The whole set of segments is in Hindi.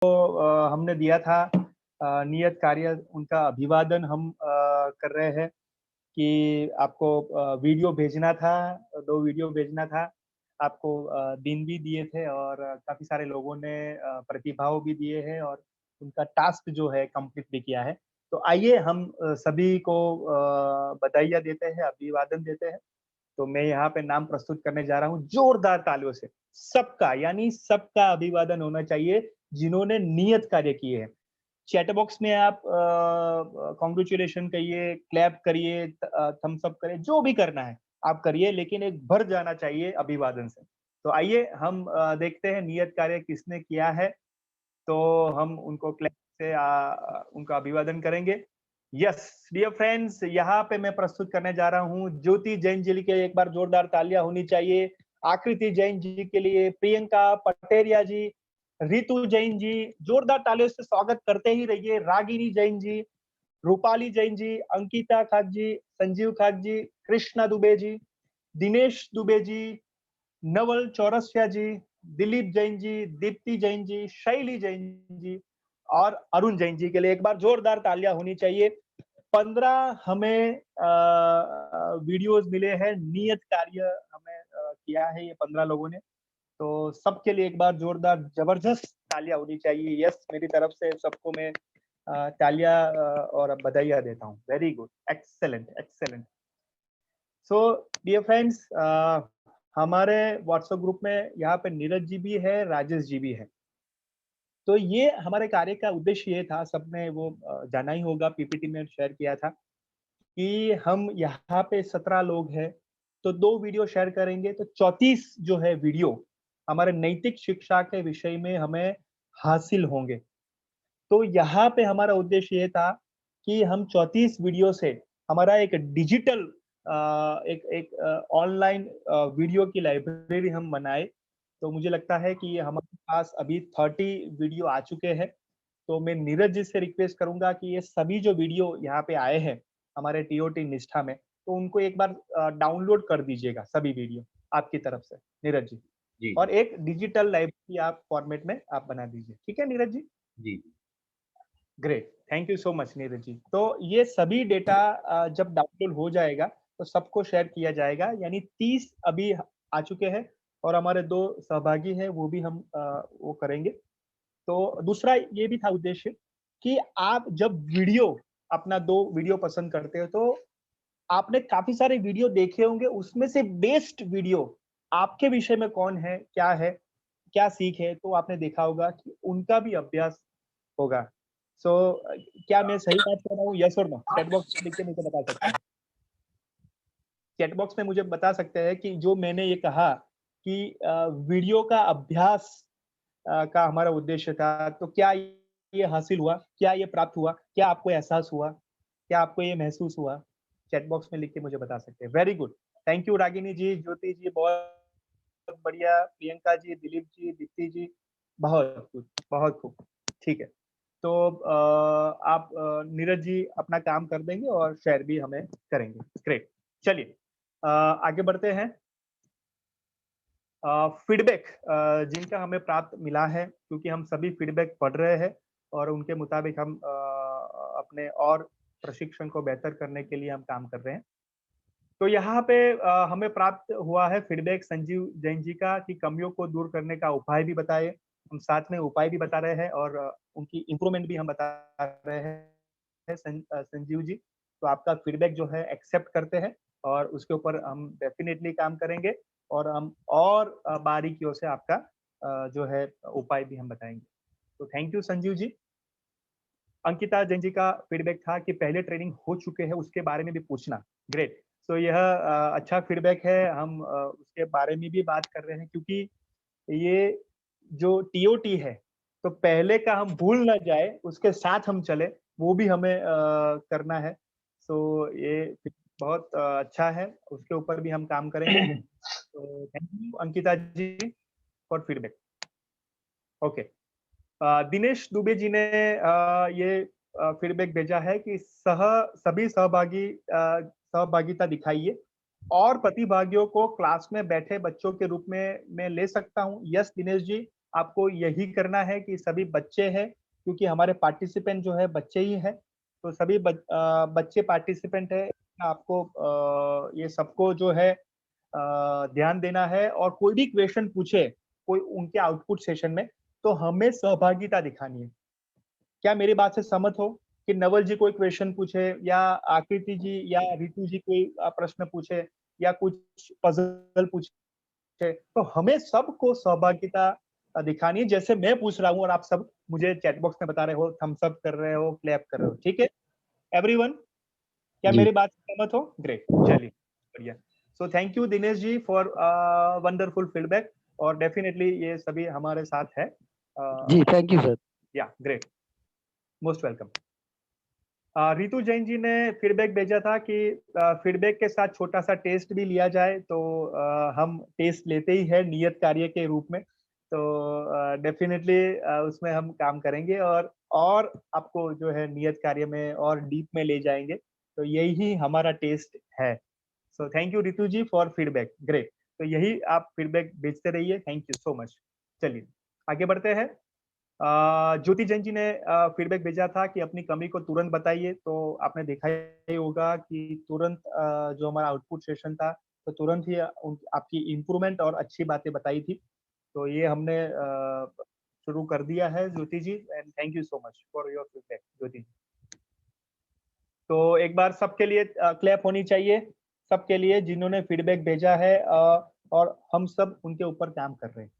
हमने दिया था नियत कार्य, उनका अभिवादन हम कर रहे हैं कि आपको वीडियो भेजना था, 2 वीडियो भेजना था। आपको दिन भी दिए थे और काफ़ी सारे लोगों ने प्रतिभाव भी दिए हैं और उनका टास्क जो है कंप्लीट भी किया है। तो आइए हम सभी को बधाइयाँ देते हैं, अभिवादन देते हैं। तो मैं यहाँ पे नाम प्रस्तुत करने जा रहा हूँ जोरदार तालियों से। सबका यानी सबका अभिवादन होना चाहिए जिन्होंने नियत कार्य किए हैं। चैट बॉक्स में आप कांग्रेचुलेशन कहिए, क्लैप करिए, थम्स अप करिए, जो भी करना है आप करिए, लेकिन एक भर जाना चाहिए अभिवादन से। तो आइए हम देखते हैं नियत कार्य किसने किया है, तो हम उनको क्लैप से उनका अभिवादन करेंगे। यस डियर फ्रेंड्स, यहाँ पे मैं प्रस्तुत करने जा रहा हूँ ज्योति जैन जी के, एक बार जोरदार तालियां होनी चाहिए। आकृति जैन जी के लिए, प्रियंका पटेरिया जी, रितु जैन जी, जोरदार तालियों से स्वागत करते ही रहिए। रागिनी जैन जी, रूपाली जैन जी, अंकिता खाक जी, संजीव खाक जी, कृष्णा दुबे जी, दिनेश दुबे जी, नवल चौरसिया जी, दिलीप जैन जी, दीप्ति जैन जी, शैली जैन जी और अरुण जैन जी के लिए एक बार जोरदार तालियां होनी चाहिए। 15 हमें वीडियोस मिले हैं, नियत कार्य हमें किया है ये 15 लोगों ने। तो सबके लिए एक बार जोरदार जबरदस्त तालियां होनी चाहिए। यस, मेरी तरफ से सबको मैं तालियां और बधाइयां देता हूँ। Very good, excellent excellent. So dear friends, हमारे व्हाट्सएप ग्रुप में यहाँ पे नीरज जी भी है, राजेश जी भी है। तो ये हमारे कार्य का उद्देश्य ये था, सबने वो जाना ही होगा, पीपीटी में शेयर किया था कि हम यहाँ पे 17 लोग हैं, तो 2 वीडियो शेयर करेंगे, तो 34 जो है वीडियो हमारे नैतिक शिक्षा के विषय में हमें हासिल होंगे। तो यहाँ पे हमारा उद्देश्य ये था कि हम 34 वीडियो से हमारा एक डिजिटल एक एक ऑनलाइन वीडियो की लाइब्रेरी हम बनाए। तो मुझे लगता है कि ये हमारे पास अभी 30 वीडियो आ चुके हैं। तो मैं नीरज जी से रिक्वेस्ट करूंगा कि ये सभी जो वीडियो यहाँ पे आए हैं हमारे टीओटी निष्ठा में, तो उनको एक बार डाउनलोड कर दीजिएगा सभी वीडियो आपकी तरफ से, नीरज जी। जी, और एक डिजिटल लाइब्रेरी आप फॉर्मेट में आप बना दीजिए, ठीक है नीरज जी? जी, great, thank you so much Neeraj ji. तो ये सभी डेटा जब डाउनलोड हो जाएगा तो सबको शेयर किया जाएगा, यानी 30 अभी आ चुके हैं और हमारे 2 सहभागी हैं, वो भी हम वो करेंगे। तो दूसरा ये भी था उद्देश्य कि आप जब वीडियो अपना 2 वीडियो पसंद करते हो, तो आपने काफ़ी सारे वीडियो देखे होंगे, उसमें से बेस्ट वीडियो आपके विषय में कौन है, क्या सीख है, तो आपने देखा होगा कि उनका भी अभ्यास होगा। सो क्या मैं सही बात कर रहा हूँ? यस और नो? चैट बॉक्स में लिख के मुझे बता सकते हैं। चैट बॉक्स में मुझे बता सकते हैं कि जो मैंने ये कहा कि वीडियो का अभ्यास का हमारा उद्देश्य था, तो क्या ये हासिल हुआ? क्या ये प्राप्त हुआ? क्या आपको एहसास हुआ? क्या आपको ये महसूस हुआ? चैट बॉक्स में लिख के मुझे बता सकते हैं। Very good, thank you Ragini ji, Jyoti ji, बहुत बढ़िया, प्रियंका जी, दिलीप जी, दीप्ति जी, बहुत खूब, बहुत खूब। ठीक है, तो आप नीरज जी अपना काम कर देंगे और शेयर भी हमें करेंगे। ग्रेट, चलिए आगे बढ़ते हैं। फीडबैक जिनका हमें प्राप्त मिला है, क्योंकि हम सभी फीडबैक पढ़ रहे हैं और उनके मुताबिक हम अपने और प्रशिक्षण को बेहतर करने के लिए हम काम कर रहे हैं। तो यहाँ पे हमें प्राप्त हुआ है फीडबैक संजीव जैन जी का कि कमियों को दूर करने का उपाय भी बताए। हम साथ में उपाय भी बता रहे हैं और उनकी इम्प्रूवमेंट भी हम बता रहे हैं संजीव जी। तो आपका फीडबैक जो है एक्सेप्ट करते हैं और उसके ऊपर हम डेफिनेटली काम करेंगे और हम और बारीकियों से आपका जो है उपाय भी हम बताएंगे। तो थैंक यू संजीव जी। अंकिता जैन जी का फीडबैक था कि पहले ट्रेनिंग हो चुके हैं उसके बारे में भी पूछना। ग्रेट, तो यह अच्छा फीडबैक है। हम उसके बारे में भी बात कर रहे हैं क्योंकि ये जो टीओटी है, तो पहले का हम भूल ना जाए, उसके साथ हम चले, वो भी हमें करना है। सो ये बहुत अच्छा है, उसके ऊपर भी हम काम करेंगे। तो thank you Ankita ji for feedback. Okay, Dinesh Dubey ji ने ये फीडबैक भेजा है कि सभी सहभागिता दिखाइए और प्रतिभागियों को क्लास में बैठे बच्चों के रूप में मैं ले सकता हूँ। यस दिनेश जी, आपको यही करना है कि सभी बच्चे हैं, क्योंकि हमारे पार्टिसिपेंट जो है बच्चे ही हैं, तो सभी बच्चे पार्टिसिपेंट है। आपको ये सबको जो है ध्यान देना है, और कोई भी क्वेश्चन पूछे कोई उनके आउटपुट सेशन में, तो हमें सहभागिता दिखानी है। क्या मेरी बात से सहमत हो कि नवल जी कोई क्वेश्चन पूछे, या आकृति जी या रितु जी कोई प्रश्न पूछे, या कुछ पजल पूछे, तो हमें सबको सहभागिता दिखानी है। जैसे मैं पूछ रहा हूँ और आप सब मुझे चैट बॉक्स में बता रहे हो, थम्स अप कर रहे हो, क्लैप कर रहे हो, ठीक है एवरीवन? क्या जी मेरी बात से सहमत हो? ग्रेट, चलिए बढ़िया। So thank you Dinesh ji for wonderful feedback, और डेफिनेटली ये सभी हमारे साथ है। जी, thank you sir. Yeah great, most welcome. Ritu Jain ji ने फीडबैक भेजा था कि फीडबैक के साथ छोटा सा टेस्ट भी लिया जाए, तो हम टेस्ट लेते ही है नियत कार्य के रूप में, तो डेफिनेटली उसमें हम काम करेंगे, और आपको जो है नियत कार्य में और डीप में ले जाएंगे, तो यही हमारा टेस्ट है। So thank you Ritu ji for feedback, great. तो यही आप फीडबैक भेजते रहिए, थैंक यू सो मच। चलिए आगे बढ़ते हैं। ज्योति जैन जी ने फीडबैक भेजा था कि अपनी कमी को तुरंत बताइए, तो आपने देखा ही होगा कि तुरंत जो हमारा आउटपुट सेशन था, तो तुरंत ही आपकी इम्प्रूवमेंट और अच्छी बातें बताई थी, तो ये हमने शुरू कर दिया है Jyoti ji, and thank you so much for your feedback Jyoti ji. तो एक बार सबके लिए क्लैप होनी चाहिए, सबके लिए जिन्होंने फीडबैक भेजा है, और हम सब उनके ऊपर काम कर रहे हैं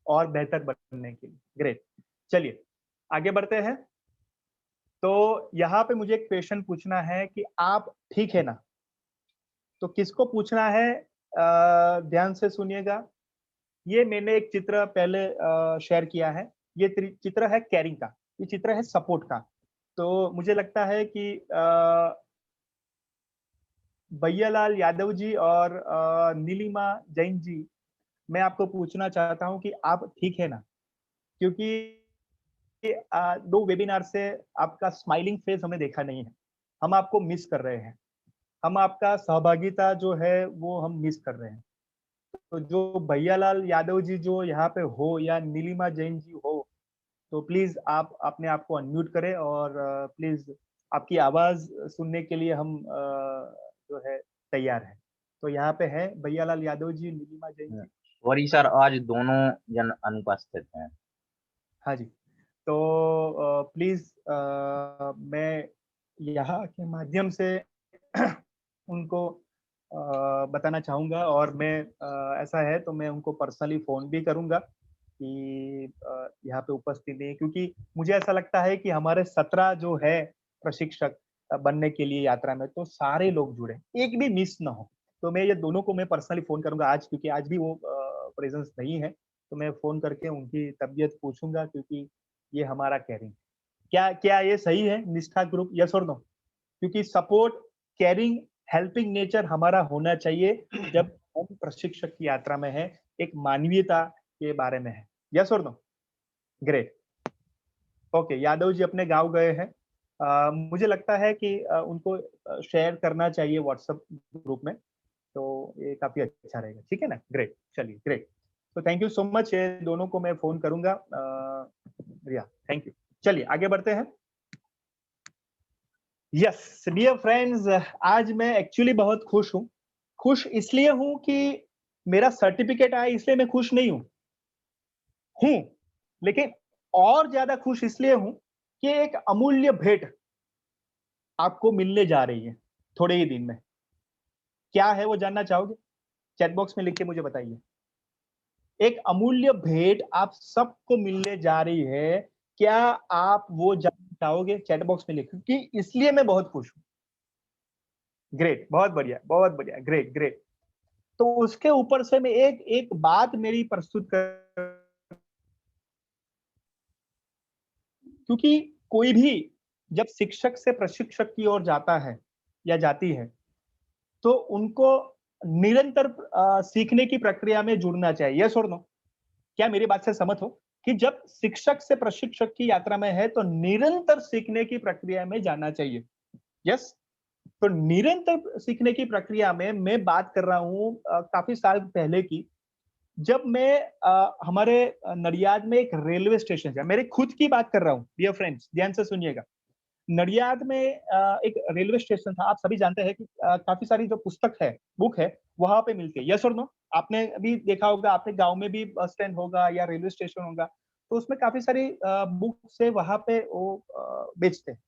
और बेहतर बनने के लिए। ग्रेट, चलिए आगे बढ़ते हैं। तो यहाँ पे मुझे एक क्वेश्चन पूछना है कि आप ठीक है ना? तो किसको पूछना है, ध्यान से सुनिएगा। ये मैंने एक चित्र पहले शेयर किया है। ये चित्र है कैरिंग का, ये चित्र है सपोर्ट का। तो मुझे लगता है कि भैयालाल यादव जी और नीलिमा जैन जी, मैं आपको पूछना चाहता हूँ कि आप ठीक है ना? क्योंकि 2 वेबिनार से आपका स्माइलिंग फेस हमने देखा नहीं है। हम आपको मिस कर रहे हैं। हम आपका सहभागिता जो है वो हम मिस कर रहे हैं। तो जो भैयालाल यादव जी जो यहाँ पे हो, या नीलिमा जैन जी हो, तो प्लीज आप अपने आप को अनम्यूट करें, और प्लीज आपकी आवाज सुनने के लिए हम जो है तैयार हैं। तो यहाँ पे है भैयालाल यादव जी, नीलिमा जैन जी। सॉरी सर, आज दोनों जन अनुपस्थित हैं। हाँ जी, तो प्लीज मैं यहाँ के माध्यम से उनको बताना चाहूँगा, और मैं ऐसा है तो मैं उनको पर्सनली फ़ोन भी करूँगा कि यहाँ पे उपस्थित नहीं है, क्योंकि मुझे ऐसा लगता है कि हमारे 17 जो है प्रशिक्षक बनने के लिए यात्रा में, तो सारे लोग जुड़े, एक भी मिस ना हो। तो मैं ये दोनों को मैं पर्सनली फ़ोन करूँगा आज, क्योंकि आज भी वो प्रेज़ेंस नहीं है, तो मैं फ़ोन करके उनकी तबीयत पूछूँगा, क्योंकि ये हमारा केयरिंग, क्या क्या ये सही है निष्ठा ग्रुप, यस और नो? क्योंकि सपोर्ट, केयरिंग, हेल्पिंग नेचर हमारा होना चाहिए जब हम प्रशिक्षक की यात्रा में है, एक मानवीयता के बारे में है, यस और no? Great, okay. Yadav ji अपने गांव गए हैं। मुझे लगता है कि उनको शेयर करना चाहिए व्हाट्सएप ग्रुप में, तो ये काफी अच्छा रहेगा, ठीक है ना? ग्रेट, चलिए ग्रेट। तो थैंक यू सो मच, ये दोनों को मैं फोन करूंगा। रिया, थैंक यू। चलिए आगे बढ़ते हैं। यस डियर फ्रेंड्स, आज मैं एक्चुअली बहुत खुश हूँ। खुश इसलिए हूँ कि मेरा सर्टिफिकेट आया, इसलिए मैं खुश नहीं हूँ, लेकिन और ज्यादा खुश इसलिए हूँ कि एक अमूल्य भेंट आपको मिलने जा रही है थोड़े ही दिन में। क्या है वो जानना चाहोगे? चैट बॉक्स में लिख के मुझे बताइए। एक अमूल्य भेंट आप सबको मिलने जा रही है, क्या आप वो जानना चाहोगे? चैट बॉक्स में लिखो, कि इसलिए मैं बहुत खुश हूँ। ग्रेट, बहुत बढ़िया, ग्रेट ग्रेट। तो उसके ऊपर से मैं एक एक बात मेरी प्रस्तुत कर, क्योंकि कोई भी जब शिक्षक से प्रशिक्षक की ओर जाता है या जाती है, तो उनको निरंतर सीखने की प्रक्रिया में जुड़ना चाहिए, यस और नो? क्या मेरी बात से सहमत हो कि जब शिक्षक से प्रशिक्षक की यात्रा में है, तो निरंतर सीखने की प्रक्रिया में जाना चाहिए, यस? तो निरंतर सीखने की प्रक्रिया में मैं बात कर रहा हूँ काफी साल पहले की, जब मैं हमारे नडियाद में एक रेलवे स्टेशन है, मेरे खुद की बात कर रहा हूँ डियर फ्रेंड्स, ध्यान से सुनिएगा। नडियाद में एक रेलवे स्टेशन था। आप सभी जानते हैं कि काफी सारी जो पुस्तक है, बुक है, वहां पे मिलती है। यस और नो? आपने भी देखा होगा, आपके गांव में भी बस स्टैंड होगा या रेलवे स्टेशन होगा, तो उसमें काफी सारी बुक्स है, वहां पे वो बेचते हैं।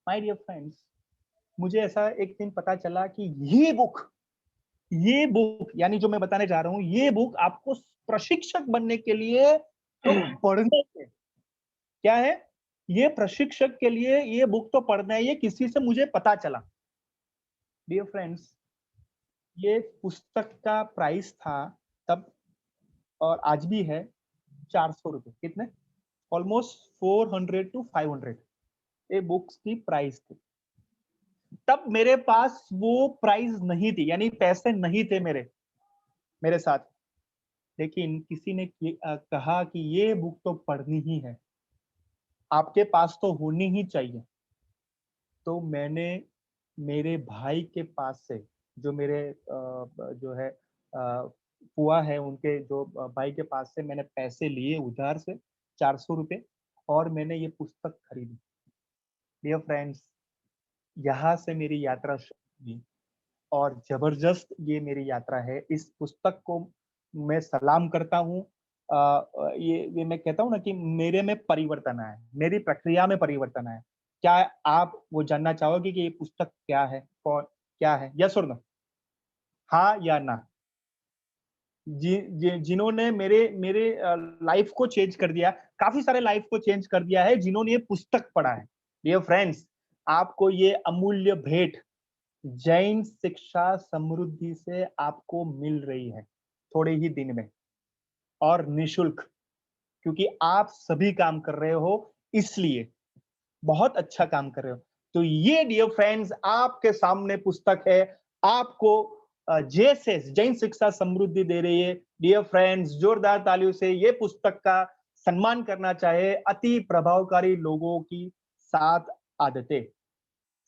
माय डियर फ्रेंड्स, मुझे ऐसा एक दिन पता चला कि ये बुक यानी जो मैं बताने जा रहा हूँ, ये बुक आपको प्रशिक्षक बनने के लिए तो पढ़ने है। क्या है? ये प्रशिक्षक के लिए ये बुक तो पढ़ना है, ये किसी से मुझे पता चला। डियर फ्रेंड्स, ये पुस्तक का प्राइस था तब और आज भी है 400 रुपए। कितने? ऑलमोस्ट 400 टू 500 ये बुक्स की प्राइस थी। तब मेरे पास वो प्राइस नहीं थी, यानी पैसे नहीं थे मेरे साथ। लेकिन किसी ने कहा कि ये बुक तो पढ़नी ही है, आपके पास तो होनी ही चाहिए। तो मैंने मेरे भाई के पास से, जो मेरे जो है फुआ है, उनके जो भाई के पास से मैंने पैसे लिए उधार से 400 रुपए, और मैंने ये पुस्तक खरीदी। डियर फ्रेंड्स, यहाँ से मेरी यात्रा शुरू हुई और जबरदस्त ये मेरी यात्रा है। इस पुस्तक को मैं सलाम करता हूँ। ये मैं कहता हूँ ना कि मेरे में परिवर्तन आया, मेरी प्रक्रिया में परिवर्तन आया। क्या आप वो जानना चाहोगे कि ये पुस्तक क्या है? कौन क्या है? यस और नो? हाँ या ना? जिन्होंने मेरे मेरे लाइफ को चेंज कर दिया, काफ़ी सारे लाइफ को चेंज कर दिया है जिन्होंने ये पुस्तक पढ़ा है। डियर फ्रेंड्स, आपको ये अमूल्य भेंट जैन शिक्षा समृद्धि से आपको मिल रही है, थोड़े ही दिन में, और निःशुल्क, क्योंकि आप सभी काम कर रहे हो, इसलिए बहुत अच्छा काम कर रहे हो। तो ये डियर फ्रेंड्स आपके सामने पुस्तक है, आपको जैसे जैन शिक्षा समृद्धि दे रही है। डियर फ्रेंड्स, जोरदार तालियों से ये पुस्तक का सम्मान करना चाहे। अति प्रभावकारी लोगों की 7 आदतें,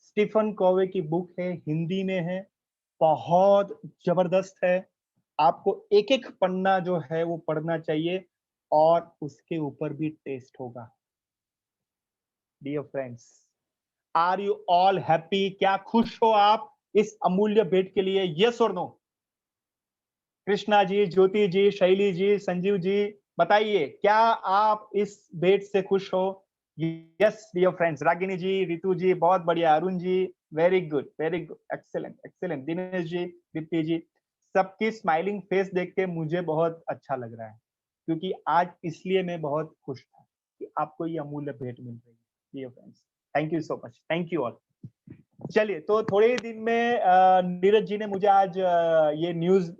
स्टीफन कोवे की बुक है, हिंदी में है, बहुत जबरदस्त है। आपको एक-एक पन्ना जो है वो पढ़ना चाहिए और उसके ऊपर भी टेस्ट होगा। Dear friends, are you all happy? क्या खुश हो आप इस अमूल्य भेंट के लिए? यस और नो? कृष्णा जी, ज्योति जी, शैली जी, संजीव जी, बताइए, क्या आप इस भेंट से खुश हो? Yes dear friends. Ragini ji, Ritu ji, बहुत बढ़िया। Arun ji, very good, very good, excellent, excellent. Dinesh ji, Deepti ji, सबकी स्माइलिंग फेस देख के मुझे बहुत अच्छा लग रहा है, क्योंकि आज इसलिए मैं बहुत खुश था कि आपको ये अमूल्य भेंट मिल रही है। Dear friends, thank you so much, thank you all. चलिए, तो थोड़े ही दिन में नीरज जी ने मुझे आज ये न्यूज़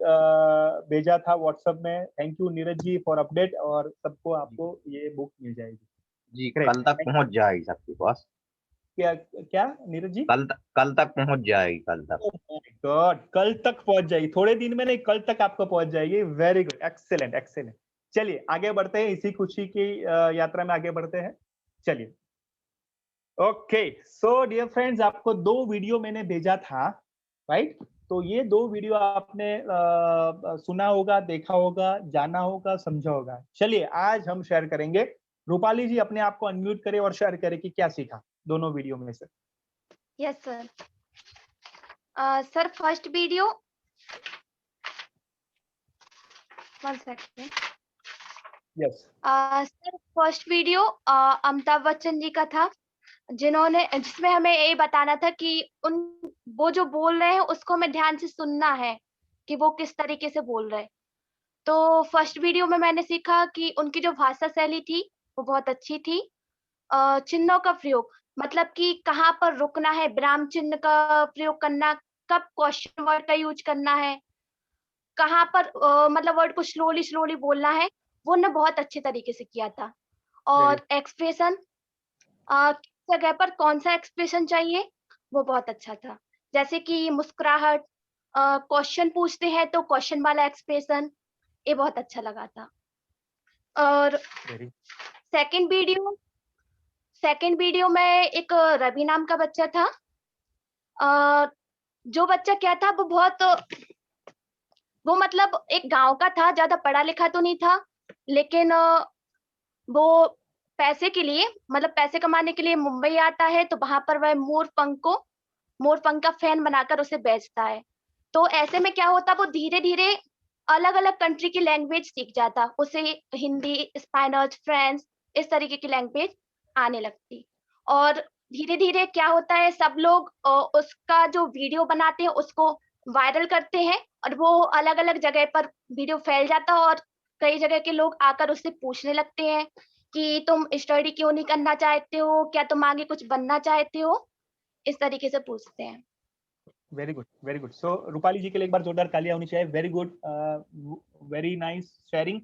भेजा था व्हाट्सएप में। Thank you Neeraj ji for update, और सबको आपको ये बुक मिल जाएगी। जी, ग्रेट। कल तक पहुँच जाएगी सबके पास। क्या क्या नीरज जी? कल तक पहुँच जाएगी, कल तक। ओह माय गॉड, कल तक पहुंच जाएगी। थोड़े दिन में नहीं, कल तक आपको पहुंच जाएगी। Very good, excellent, excellent. चलिए आगे बढ़ते हैं, इसी खुशी की यात्रा में आगे बढ़ते हैं। चलिए, ओके, सो डियर फ्रेंड्स, आपको 2 वीडियो मैंने भेजा था, राइट? तो ये 2 वीडियो आपने सुना होगा, देखा होगा, जाना होगा, समझा होगा। चलिए, आज हम शेयर करेंगे। रूपाली जी, अपने आप को अनम्यूट करें और शेयर करें कि क्या सीखा दोनों वीडियो में से। Yes sir. Sir first video, one second. Yes. Sir first video Amitabh Bachchan ji का था, जिसमें हमें ये बताना था कि वो जो बोल रहे हैं उसको हमें ध्यान से सुनना है कि वो किस तरीके से बोल रहे हैं। तो फर्स्ट वीडियो में मैंने सीखा कि उनकी जो भाषा शैली थी वो बहुत अच्छी थी। चिन्हों का प्रयोग, मतलब कि कहाँ पर रुकना है, विराम चिन्ह का प्रयोग करना, कब क्वेश्चन वर्ड का यूज करना है, कहाँ पर मतलब वर्ड को स्लोली स्लोली बोलना है, वो उन्होंने बहुत अच्छे तरीके से किया था। वेरी और एक्सप्रेशन, किस जगह पर कौन सा एक्सप्रेशन चाहिए, वो बहुत अच्छा था। जैसे कि मुस्कुराहट, क्वेश्चन पूछते हैं तो क्वेश्चन वाला एक्सप्रेशन, ये बहुत अच्छा लगा था। और very second video second video में एक रवि नाम का बच्चा था। जो बच्चा क्या था, वो बहुत वो मतलब एक गांव का था, ज्यादा पढ़ा लिखा तो नहीं था, लेकिन वो पैसे के लिए, मतलब पैसे कमाने के लिए मुंबई आता है, तो वहां पर वह मोर पंख का फैन बनाकर उसे बेचता है। तो ऐसे में क्या होता, वो धीरे धीरे अलग अलग कंट्री की लैंग्वेज सीख जाता, उसे हिंदी, स्पेनिश, फ्रेंच, इस तरीके की लैंग्वेज आने लगती। और धीरे धीरे क्या होता है, सब लोग उसका जो वीडियो बनाते हैं उसको वायरल करते हैं, और वो अलग अलग जगह पर वीडियो फैल जाता है, और कई जगह के लोग आकर उससे पूछने लगते हैं कि तुम स्टडी क्यों नहीं करना चाहते हो, क्या तुम आगे कुछ बनना चाहते हो, इस तरीके से पूछते हैं। Very good, very good. So Rupali ji के लिए एक बार जोरदार तालियां होनी चाहिए। Very good, very nice sharing.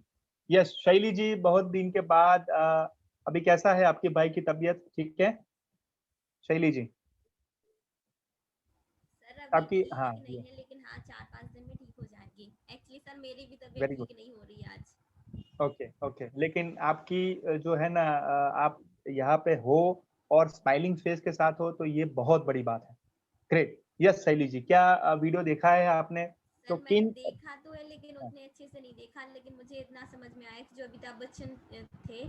Yes, Shaili ji, बहुत दिन के बाद अभी कैसा है आपके भाई की तबीयत? ठीक है शैली जी? सर अभी आपकी, ठीक हाँ, नहीं है, लेकिन हाँ 4-5 दिन में ठीक हो जाएगी। एक्चुअली सर मेरी भी तबीयत वेरी गुड। ठीक नहीं हो रही है आज। ओके, ओके, लेकिन आपकी जो है ना, आप यहाँ पे हो और स्माइलिंग फेस के साथ हो, तो ये बहुत बड़ी बात है। ग्रेट। यस शैली जी, क्या वीडियो देखा है आपने? तो सर मैंने किन, देखा तो है, लेकिन उतने अच्छे से नहीं देखा। लेकिन मुझे इतना समझ में आया कि जो अमिताभ बच्चन थे,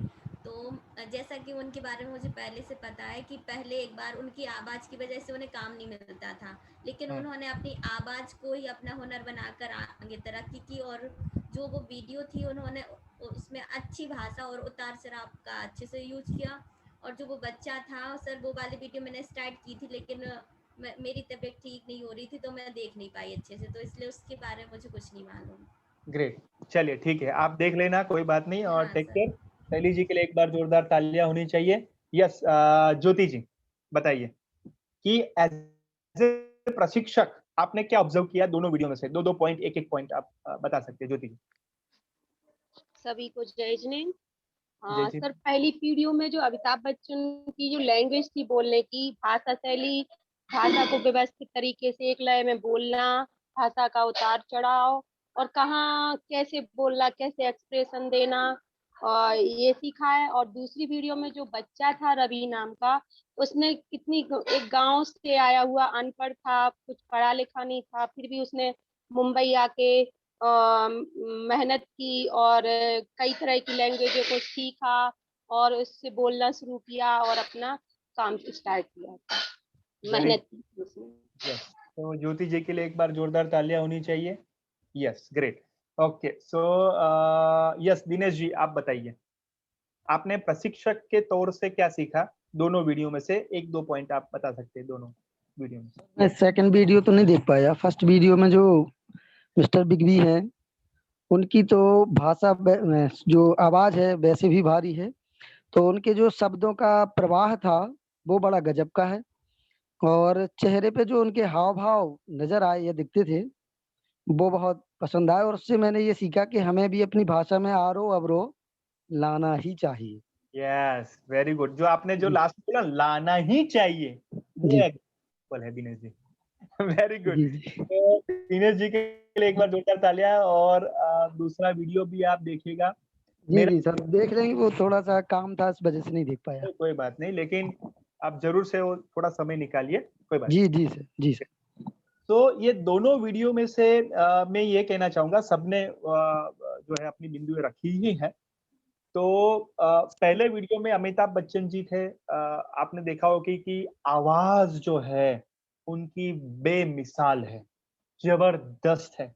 तो जैसा कि उनके बारे में मुझे पहले से पता है कि पहले एक बार उनकी आवाज़ की वजह से उन्हें काम नहीं मिलता था, लेकिन उन्होंने अपनी आवाज़ को ही अपना हुनर बनाकर आगे तरक्की की। और जो वो वीडियो थी, उन्होंने उसमें अच्छी भाषा और उतार चढ़ाव का अच्छे से यूज किया। और जो वो बच्चा था सर, वो वाली वीडियो मैंने स्टार्ट की थी, लेकिन मेरी तबीयत ठीक नहीं हो रही थी, तो मैं देख नहीं पाई अच्छे से, तो इसलिए उसके बारे में मुझे कुछ नहीं मालूम। ग्रेट, चलिए ठीक है, आप देख लेना, कोई बात नहीं, और हाँ टेक सर। केयर। शैली जी के लिए एक बार जोरदार तालियां होनी चाहिए। यस, ज्योति जी बताइए कि एज ए प्रशिक्षक आपने क्या ऑब्जर्व किया दोनों वीडियो में से? दो दो पॉइंट, एक एक पॉइंट आप बता सकते हैं ज्योति जी। सभी को जय हिंद। जय जी। सर पहली वीडियो में जो अमिताभ बच्चन की जो लैंग्वेज थी बोलने की, भाषा शैली, भाषा को व्यवस्थित तरीके से एक लय में बोलना, भाषा का उतार चढ़ाव, और कहाँ कैसे बोलना, कैसे एक्सप्रेशन देना, और ये सीखा है। और दूसरी वीडियो में जो बच्चा था रवि नाम का, उसने कितनी, एक गांव से आया हुआ अनपढ़ था, कुछ पढ़ा लिखा नहीं था, फिर भी उसने मुंबई आके मेहनत की और कई तरह की लैंग्वेजों को सीखा, और उससे बोलना शुरू किया और अपना काम स्टार्ट किया, वेरी मेहनत की उसने। यस, तो ज्योति जी के लिए एक बार जोरदार तालियां होनी चाहिए। Yes, great. Okay, so yes Dinesh ji, आप बताइए, आपने प्रशिक्षक के तौर से क्या सीखा दोनों वीडियो में से? एक दो पॉइंट आप बता सकते हैं दोनों वीडियो में से। मैं सेकंड वीडियो तो नहीं देख पाया। फर्स्ट वीडियो में जो मिस्टर बिग बी हैं, उनकी तो भाषा जो आवाज है वैसे भी भारी है, तो उनके जो शब्दों का प्रवाह था वो बड़ा गजब का है, और चेहरे पे जो उनके हाव भाव नजर आए या दिखते थे वो बहुत पसंद आए, और उससे मैंने ये सीखा कि हमें भी अपनी भाषा में आरो अवरो लाना ही चाहिए। Yes, very good. जो आपने जो जी लास्ट बोला, लाना ही चाहिए, जी ये एग्जाम्पल है दिनेश जी। Very good. जी जी तो दिनेश जी के लिए एक बार जोरदार तालियां, और दूसरा वीडियो भी आप देखिएगा। जी मेरा जी सर, देख लेंगे, वो थोड़ा सा काम था इस वजह से नहीं देख पाया। कोई बात नहीं, लेकिन आप जरूर से वो थोड़ा समय निकालिए, कोई बात जी जी सर, जी सर। नहीं। तो ये दोनों वीडियो में से मैं ये कहना चाहूंगा, सबने जो है अपनी बिंदु रखी ही है। तो पहले वीडियो में अमिताभ बच्चन जी थे। आपने देखा होगा कि आवाज जो है उनकी बेमिसाल है, जबरदस्त है।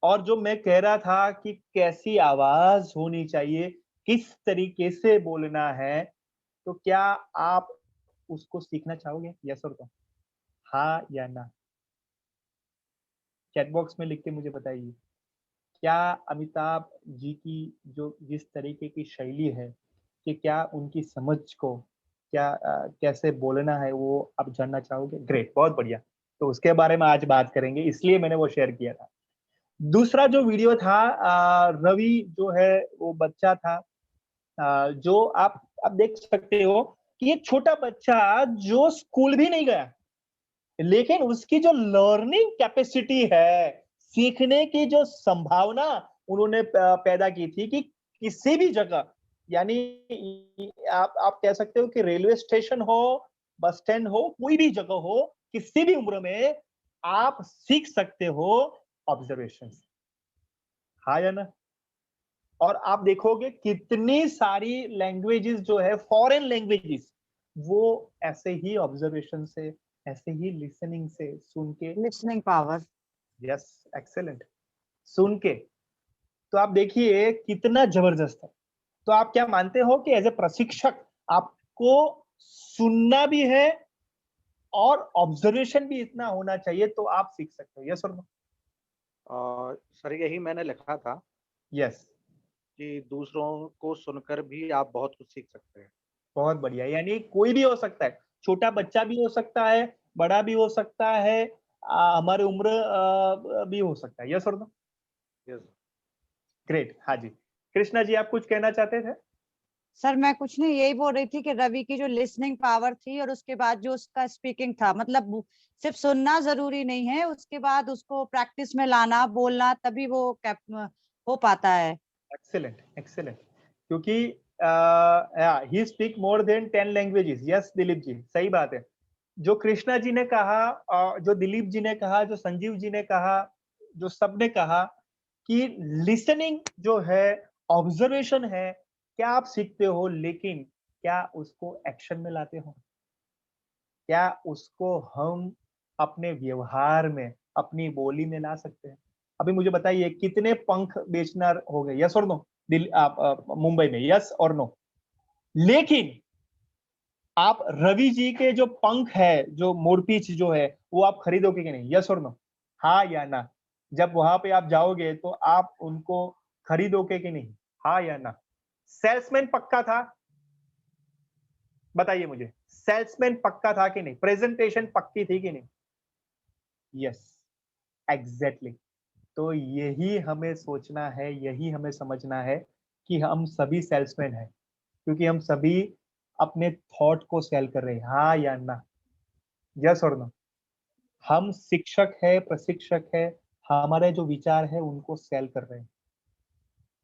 और जो मैं कह रहा था कि कैसी आवाज होनी चाहिए, किस तरीके से बोलना है, तो क्या आप उसको सीखना चाहोगे? यस और नो, हाँ या ना? चैट बॉक्स में लिख के मुझे बताइए। क्या अमिताभ जी की जो जिस तरीके की शैली है, कि क्या उनकी समझ को, क्या कैसे बोलना है, वो आप जानना चाहोगे? ग्रेट, बहुत बढ़िया। तो उसके बारे में आज बात करेंगे, इसलिए मैंने वो शेयर किया था। दूसरा जो वीडियो था, रवि जो है वो बच्चा था, जो आप देख सकते हो कि एक छोटा बच्चा जो स्कूल भी नहीं गया, लेकिन उसकी जो लर्निंग कैपेसिटी है, सीखने की जो संभावना उन्होंने पैदा की थी, कि किसी भी जगह, यानी आप कह सकते हो कि रेलवे स्टेशन हो, बस स्टैंड हो, कोई भी जगह हो, किसी भी उम्र में आप सीख सकते हो ऑब्जर्वेशन से। हाँ या ना? और आप देखोगे कितनी सारी लैंग्वेजेस जो है, फॉरेन लैंग्वेजेस, वो ऐसे ही ऑब्जर्वेशन से, ऐसे ही लिसनिंग से, सुन के, लिसनिंग पावर। यस, एक्सेलेंट, सुन के, तो आप देखिए कितना जबरदस्त है। तो आप क्या मानते हो कि एज ए प्रशिक्षक आपको सुनना भी है और ऑब्जर्वेशन भी इतना होना चाहिए, तो आप सीख सकते हो? यस और नो? सर यही मैंने लिखा था यस, कि दूसरों को सुनकर भी आप बहुत कुछ सीख सकते हैं। बहुत बढ़िया। यानी कोई भी हो सकता है, छोटा बच्चा भी हो सकता है, बड़ा भी हो सकता है, हमारे उम्र भी हो सकता है। यस और नो? यस। ग्रेट। हाँ जी, कृष्णा जी आप कुछ कहना चाहते थे? सर मैं कुछ नहीं, यही बोल रही थी कि रवि की जो लिसनिंग पावर थी और उसके बाद जो उसका स्पीकिंग था, मतलब सिर्फ सुनना जरूरी नहीं है, उसके बाद उसको प्रैक्टिस में लाना, बोलना, तभी वो हो पाता है। Excellent, excellent. क्योंकि he speak more than 10 languages. Yes Dilip ji, सही बात है। जो कृष्णा जी ने कहा, जो दिलीप जी ने कहा, जो संजीव जी ने कहा, जो सबने कहा कि लिसनिंग जो है, ऑब्जर्वेशन है, क्या आप सीखते हो, लेकिन क्या उसको एक्शन में लाते हो? क्या उसको हम अपने व्यवहार में, अपनी बोली में ला सकते हैं? अभी मुझे बताइए कितने पंख बेचना हो गए? यस और नो? मुंबई में, यस और नो? लेकिन आप रवि जी के जो पंख है, जो मोरपींछ जो है, वो आप खरीदोगे कि नहीं? यस और नो? हाँ या ना? जब वहां पे आप जाओगे तो आप उनको खरीदोगे कि नहीं? हाँ या ना? सेल्समैन पक्का था? बताइए मुझे, सेल्समैन पक्का था कि नहीं? प्रेजेंटेशन पक्की थी कि नहीं? Yes, exactly. तो यही हमें सोचना है, यही हमें समझना है कि हम सभी सेल्समैन हैं, क्योंकि हम सभी अपने थॉट को सेल कर रहे हैं। हाँ या ना? यस और नो? हम शिक्षक है, प्रशिक्षक है, हमारे जो विचार है उनको सेल कर रहे हैं,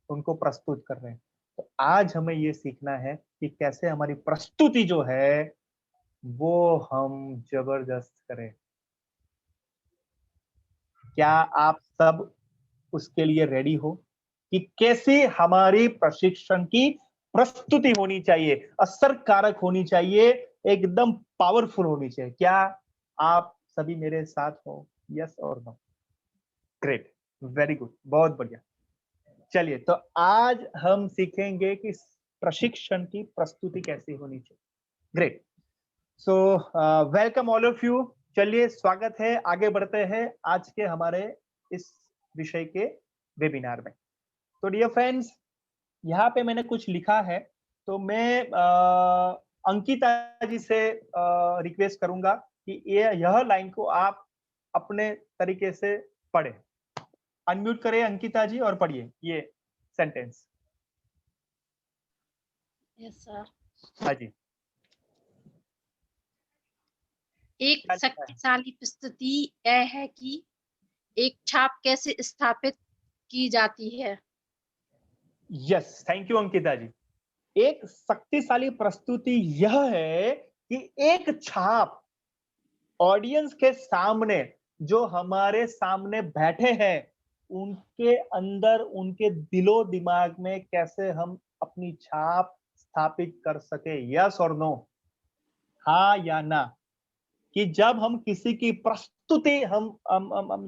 उनको प्रस्तुत कर रहे हैं। तो आज हमें ये सीखना है कि कैसे हमारी प्रस्तुति जो है वो हम जबरदस्त करें। क्या आप सब उसके लिए रेडी हो कि कैसे हमारी प्रशिक्षण की प्रस्तुति होनी चाहिए, असरकारक होनी चाहिए, एकदम पावरफुल होनी चाहिए? क्या आप सभी मेरे साथ हो? यस और नो? ग्रेट, वेरी गुड, बहुत बढ़िया। चलिए, तो आज हम सीखेंगे कि प्रशिक्षण की प्रस्तुति कैसे होनी चाहिए। Great. So welcome all of you. चलिए, स्वागत है, आगे बढ़ते हैं आज के हमारे इस विषय के वेबिनार में। तो डियर फ्रेंड्स, यहाँ पे मैंने कुछ लिखा है, तो मैं अंकिता जी से रिक्वेस्ट करूंगा कि यह लाइन को आप अपने तरीके से पढ़ें। अनम्यूट करें अंकिता जी और पढ़िए ये सेंटेंस। Yes sir. हाँ जी। एक क्या लिखा है? शक्तिशाली प्रस्तुति यह है कि एक छाप कैसे स्थापित की जाती है। यस, थैंक यू अंकिता जी। एक शक्तिशाली प्रस्तुति यह है कि एक छाप ऑडियंस के सामने, जो हमारे सामने बैठे हैं, उनके अंदर, उनके दिलो दिमाग में कैसे हम अपनी छाप स्थापित कर सके। यस और नो? हाँ या ना? कि जब हम किसी की प्रस्तुति हम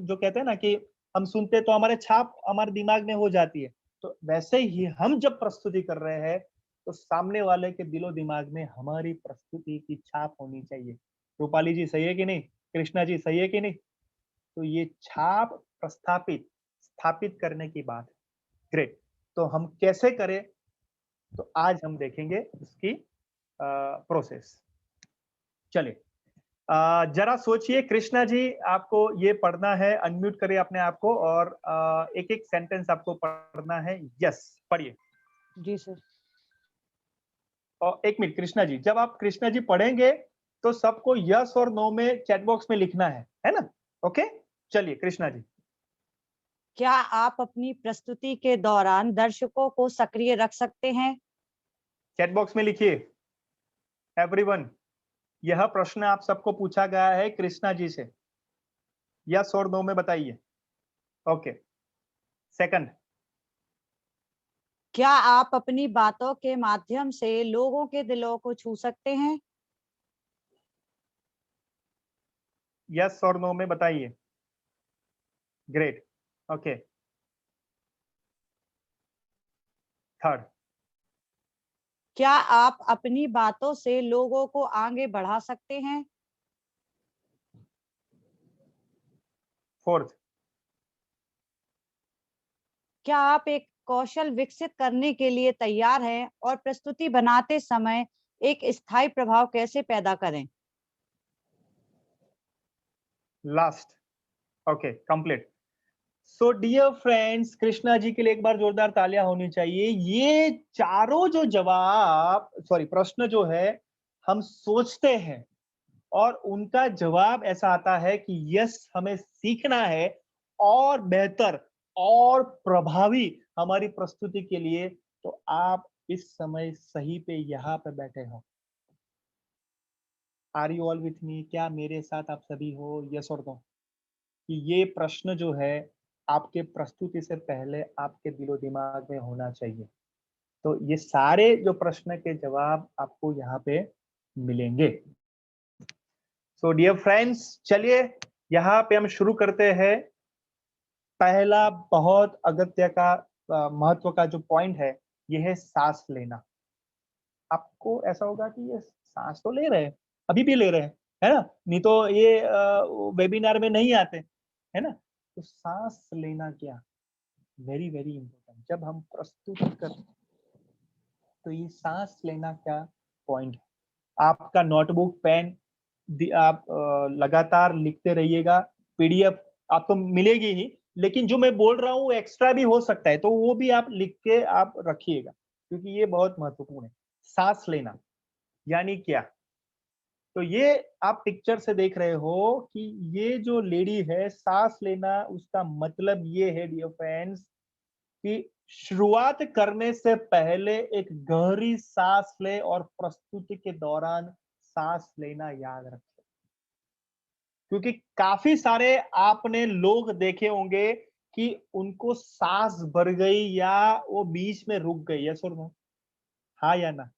जो कहते हैं ना कि हम सुनते तो हमारे छाप हमारे दिमाग में हो जाती है, तो वैसे ही हम जब प्रस्तुति कर रहे हैं तो सामने वाले के दिलो दिमाग में हमारी प्रस्तुति की छाप होनी चाहिए। रूपाली जी सही है कि नहीं? कृष्णा जी सही है कि नहीं? तो ये छाप स्थापित करने की बात है। ग्रेट। तो हम कैसे करें, तो आज हम देखेंगे उसकी प्रोसेस। चलिए, जरा सोचिए, कृष्णा जी आपको ये पढ़ना है, अनम्यूट करिए अपने आप को और एक एक सेंटेंस आपको पढ़ना है। यस, पढ़िए। जी सर। और एक मिनट कृष्णा जी, जब आप कृष्णा जी पढ़ेंगे तो सबको यस और नो में चैट बॉक्स में लिखना है ना? ओके, चलिए कृष्णा जी। क्या आप अपनी प्रस्तुति के दौरान दर्शकों को सक्रिय रख सकते हैं? चैट बॉक्स में लिखिए एवरीवन। यह प्रश्न आप सबको पूछा गया है कृष्णा जी से, यस और नो में बताइए। ओके। सेकंड, क्या आप अपनी बातों के माध्यम से लोगों के दिलों को छू सकते हैं? यस और नो में बताइए। Great, okay. थर्ड, क्या आप अपनी बातों से लोगों को आगे बढ़ा सकते हैं? फोर्थ, क्या आप एक कौशल विकसित करने के लिए तैयार हैं और प्रस्तुति बनाते समय एक स्थायी प्रभाव कैसे पैदा करें? Last, okay, complete. So dear friends, Krishna ji के लिए एक बार जोरदार तालियां होनी चाहिए। ये चारों जो जवाब, सॉरी प्रश्न जो है हम सोचते हैं और उनका जवाब ऐसा आता है कि यस, हमें सीखना है और बेहतर और प्रभावी हमारी प्रस्तुति के लिए, तो आप इस समय सही पे यहाँ पे बैठे हो। Are you all with me? क्या मेरे साथ आप सभी हो? यस और नो? कि ये प्रश्न जो है आपके प्रस्तुति से पहले आपके दिलो दिमाग में होना चाहिए। तो ये सारे जो प्रश्न के जवाब आपको यहाँ पे मिलेंगे। सो डियर फ्रेंड्स, चलिए यहाँ पे हम शुरू करते हैं। पहला बहुत अगत्य का महत्व का जो पॉइंट है, ये है सांस लेना। आपको ऐसा होगा कि ये सांस तो ले रहे हैं, अभी भी ले रहे हैं, है ना? नहीं तो ये वेबिनार में नहीं आते, है ना? तो सांस लेना क्या, वेरी वेरी इंपॉर्टेंट। जब हम प्रस्तुत करते तो ये सांस लेना क्या पॉइंट है। आपका नोटबुक पेन आप लगातार लिखते रहिएगा। पीडीएफ आपको मिलेगी ही, लेकिन जो मैं बोल रहा हूँ एक्स्ट्रा भी हो सकता है, तो वो भी आप लिख के आप रखिएगा, क्योंकि ये बहुत महत्वपूर्ण है। सांस लेना यानी क्या? तो ये आप पिक्चर से देख रहे हो कि ये जो लेडी है, सांस लेना उसका मतलब ये है डियर फ्रेंड्स कि शुरुआत करने से पहले एक गहरी सांस ले और प्रस्तुति के दौरान सांस लेना याद रखें। क्योंकि काफी सारे आपने लोग देखे होंगे कि उनको सांस भर गई या वो बीच में रुक गई। यस और नो? हाँ या ना?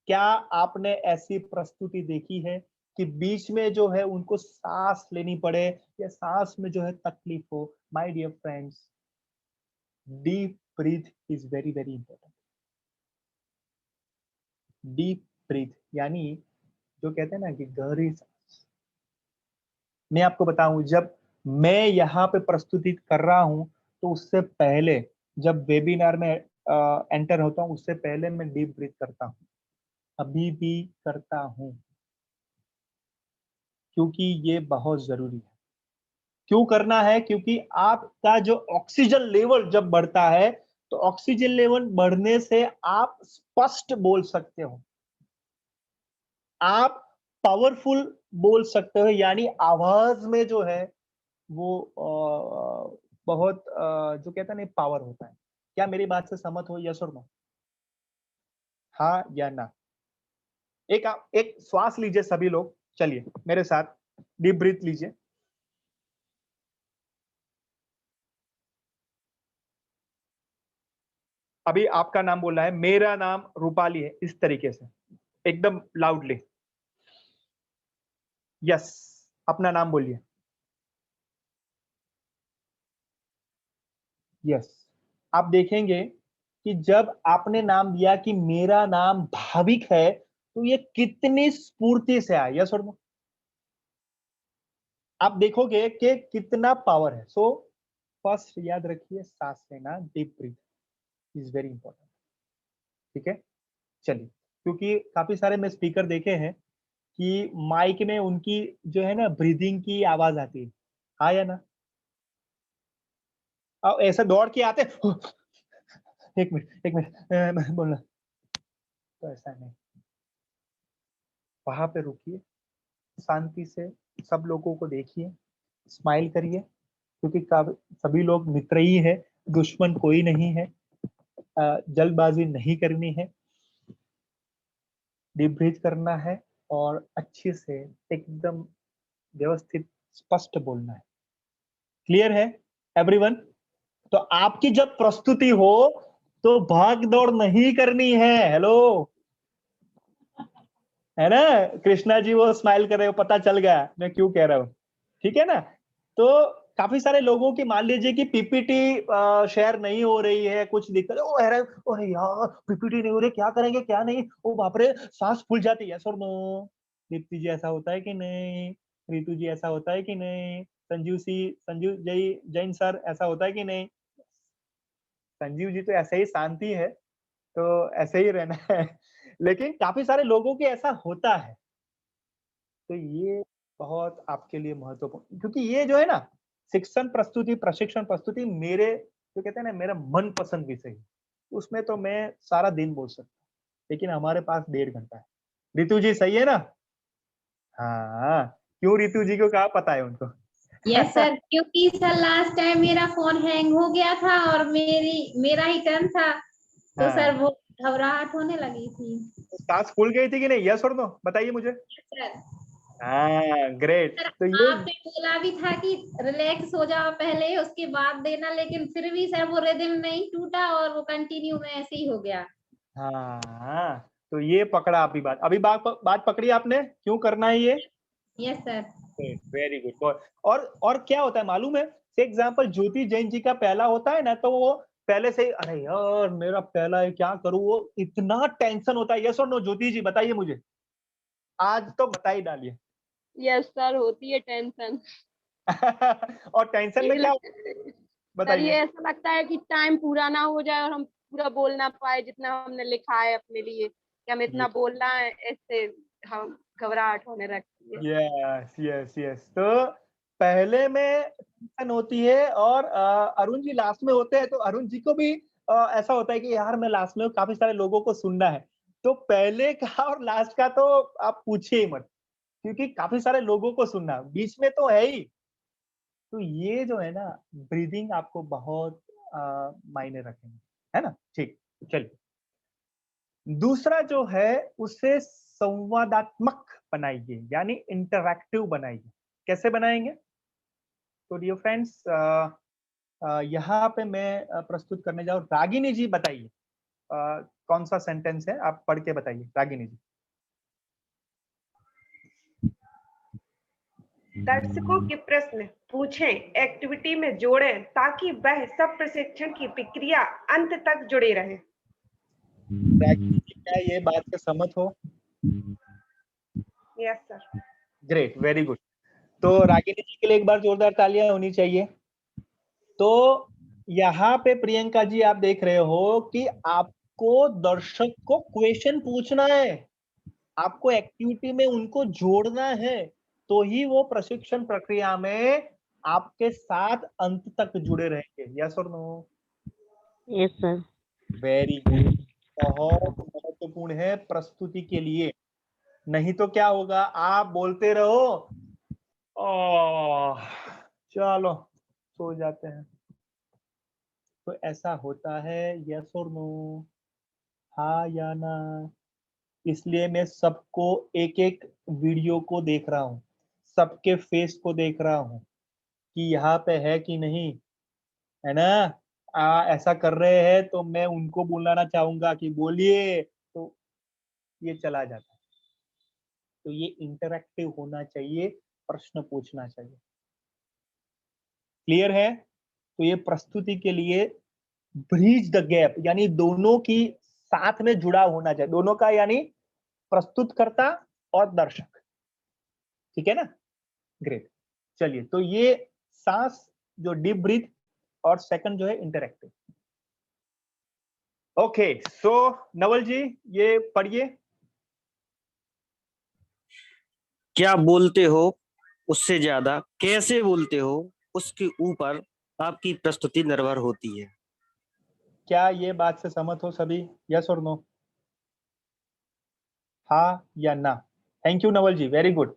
क्या आपने ऐसी प्रस्तुति देखी है कि बीच में जो है उनको सांस लेनी पड़े या सांस में जो है तकलीफ हो? My dear friends, deep breath is very very important. Deep breath यानी जो कहते हैं ना कि गहरी सांस। मैं आपको बताऊं, जब मैं यहाँ पे प्रस्तुति कर रहा हूं तो उससे पहले, जब वेबिनार में एंटर होता हूं उससे पहले मैं डीप ब्रीथ करता हूं, अभी भी करता हूं, क्योंकि ये बहुत जरूरी है। क्यों करना है? क्योंकि आपका जो ऑक्सीजन लेवल जब बढ़ता है, तो ऑक्सीजन लेवल बढ़ने से आप स्पष्ट बोल सकते हो, आप पावरफुल बोल सकते हो, यानी आवाज में जो है वो बहुत जो कहते हैं ना पावर होता है। क्या मेरी बात से सहमत हो? यस और नो? हाँ या ना? एक श्वास लीजिए सभी लोग, चलिए मेरे साथ डीप ब्रीथ लीजिए। अभी आपका नाम बोलना है, मेरा नाम रूपाली है, इस तरीके से एकदम लाउडली। यस, अपना नाम बोलिए। यस, आप देखेंगे कि जब आपने नाम दिया कि मेरा नाम भाविक है, तो ये कितनी स्फूर्ति से आया। यस और नो? आप देखोगे कि कितना पावर है। सो फर्स्ट याद रखिए, सांस लेना, deep breath is very important. ठीक है, चलिए। क्योंकि काफी सारे मैं स्पीकर देखे हैं कि माइक में उनकी जो है ना ब्रीदिंग की आवाज आती है, हाँ या ना? और ऐसे दौड़ के आते एक मिनट बोलना, तो ऐसा नहीं। वहां पे रुकिए, शांति से सब लोगों को देखिए, स्माइल करिए, क्योंकि सभी लोग मित्र ही है, दुश्मन कोई नहीं है। जल्दबाजी नहीं करनी है, डीप ब्रीथ करना है और अच्छे से एकदम व्यवस्थित स्पष्ट बोलना है। क्लियर है एवरीवन? तो आपकी जब प्रस्तुति हो तो भाग दौड़ नहीं करनी है। हेलो, है ना? कृष्णा जी वो स्माइल कर रहे हो, पता चल गया मैं क्यों कह रहा हूँ, ठीक है ना? तो काफी सारे लोगों की मान लीजिए कि पीपीटी शेयर नहीं हो रही है, कुछ दिक्कत, ओ अरे यार पीपीटी नहीं हो रही, क्या करेंगे क्या नहीं, ओ बाप रे सांस फूल जाती है। सर नो, दीप्ति जी ऐसा होता है कि नहीं? रितु जी ऐसा होता है कि नहीं? संजीव जैन सर ऐसा होता है कि नहीं? संजीव जी तो ऐसे ही शांति है, तो ऐसे ही रहना है। लेकिन काफी सारे लोगों के ऐसा होता है, तो ये बहुत आपके लिए महत्वपूर्ण, क्योंकि ये जो है ना शिक्षण प्रस्तुति, प्रशिक्षण प्रस्तुति मेरे जो कहते हैं ना मेरा मनपसंद विषय है, उसमें तो मैं सारा दिन बोल सकता हूँ, लेकिन हमारे पास 1.5 घंटा है। रितु जी सही है ना? हाँ, क्यों रितु जी को क्या पता है उनको? यस सर, क्योंकि सर लास्ट टाइम मेरा फोन हैंग हो गया था और मेरा ही टर्न था, तो हाँ। सर वो घबराहट होने लगी थी। सांस फूल गई थी कि नहीं, यस और नो बताइए मुझे। सर हाँ ग्रेट। सर तो ये आपने बोला भी था कि रिलैक्स हो जाओ पहले उसके बाद देना, लेकिन फिर भी सर वो रिदम नहीं टूटा और वो कंटिन्यू में ऐसे ही हो गया। हाँ, तो ये पकड़ा अभी बात पकड़ी आपने, क्यों करना है ये? Yes sir. Very good. और क्या होता है मालूम है, से एग्जांपल ज्योति जैन जी का पहला होता है ना, तो वो पहले से अरे यार मेरा पहला है क्या करूं, वो इतना टेंशन होता है। यस और नो ज्योति जी बताइए मुझे, आज तो बता ही डालिए। यस सर, होती है टेंशन। और टेंशन में क्या सर बताइए? ये ऐसा लगता है कि टाइम पूरा ना हो जाए और हम पूरा बोल ना पाए जितना हमने लिखा है अपने लिए, कि हम इतना बोलना है, ऐसे हम घबराहट होने लगती है। Yes yes yes. तो पहले में टेंशन होती है, और अरुण जी लास्ट में होते हैं, तो अरुण जी को भी ऐसा होता है कि यार मैं लास्ट में हूँ, काफी सारे लोगों को सुनना है। तो पहले का और लास्ट का तो आप पूछिए ही मत, क्योंकि काफी सारे लोगों को सुनना, बीच में तो है ही। तो ये जो है ना ब्रीदिंग आपको बहुत मायने रखेंगे, है ना? ठीक, चलिए दूसरा जो है उसे संवादात्मक बनाइए, यानी इंटरैक्टिव बनाइए। कैसे बनाएंगे? तो डियर फ्रेंड्स यहाँ पे मैं प्रस्तुत करने जाऊँ। रागिनी जी बताइए कौन सा सेंटेंस है, आप पढ़ के बताइए रागिनी जी। दर्शकों के प्रश्न पूछें, एक्टिविटी में जोड़ें ताकि वह सब प्रशिक्षण की प्रक्रिया अंत तक जुड़े रहे। रागिनी जी क्या ये बात से सहमत हो? Yes sir. Great, very good. तो रागिनी जी के लिए एक बार जोरदार तालियां होनी चाहिए। तो यहाँ पे प्रियंका जी आप देख रहे हो कि आपको दर्शक को क्वेश्चन पूछना है, आपको एक्टिविटी में उनको जोड़ना है, तो ही वो प्रशिक्षण प्रक्रिया में आपके साथ अंत तक जुड़े रहेंगे। यस और no? Yes sir. Very good. बहुत महत्वपूर्ण है प्रस्तुति के लिए, नहीं तो क्या होगा, आप बोलते रहो चलो सो जाते हैं, तो ऐसा होता है। यस और नो, हाँ या ना? इसलिए मैं सबको एक एक वीडियो को देख रहा हूँ, सबके फेस को देख रहा हूँ कि यहाँ पे है कि नहीं, है ना? ऐसा कर रहे हैं तो मैं उनको बुलाना चाहूंगा कि बोलिए, तो ये चला जाता है। तो ये इंटरैक्टिव होना चाहिए, प्रश्न पूछना चाहिए। क्लियर है? तो ये प्रस्तुति के लिए ब्रिज द गैप, यानी दोनों की साथ में जुड़ा होना चाहिए, दोनों का, यानी प्रस्तुतकर्ता और दर्शक। ठीक है ना? ग्रेट। चलिए, तो ये सांस जो डीप ब्रीथ, और सेकंड जो है इंटरैक्टिव। ओके, सो नवल जी ये पढ़िए। क्या बोलते हो उससे ज्यादा कैसे बोलते हो उसके ऊपर आपकी प्रस्तुति निर्भर होती है। क्या ये बात से सहमत हो सभी? यस और नो? हाँ या ना? Thank you Naval ji, very good.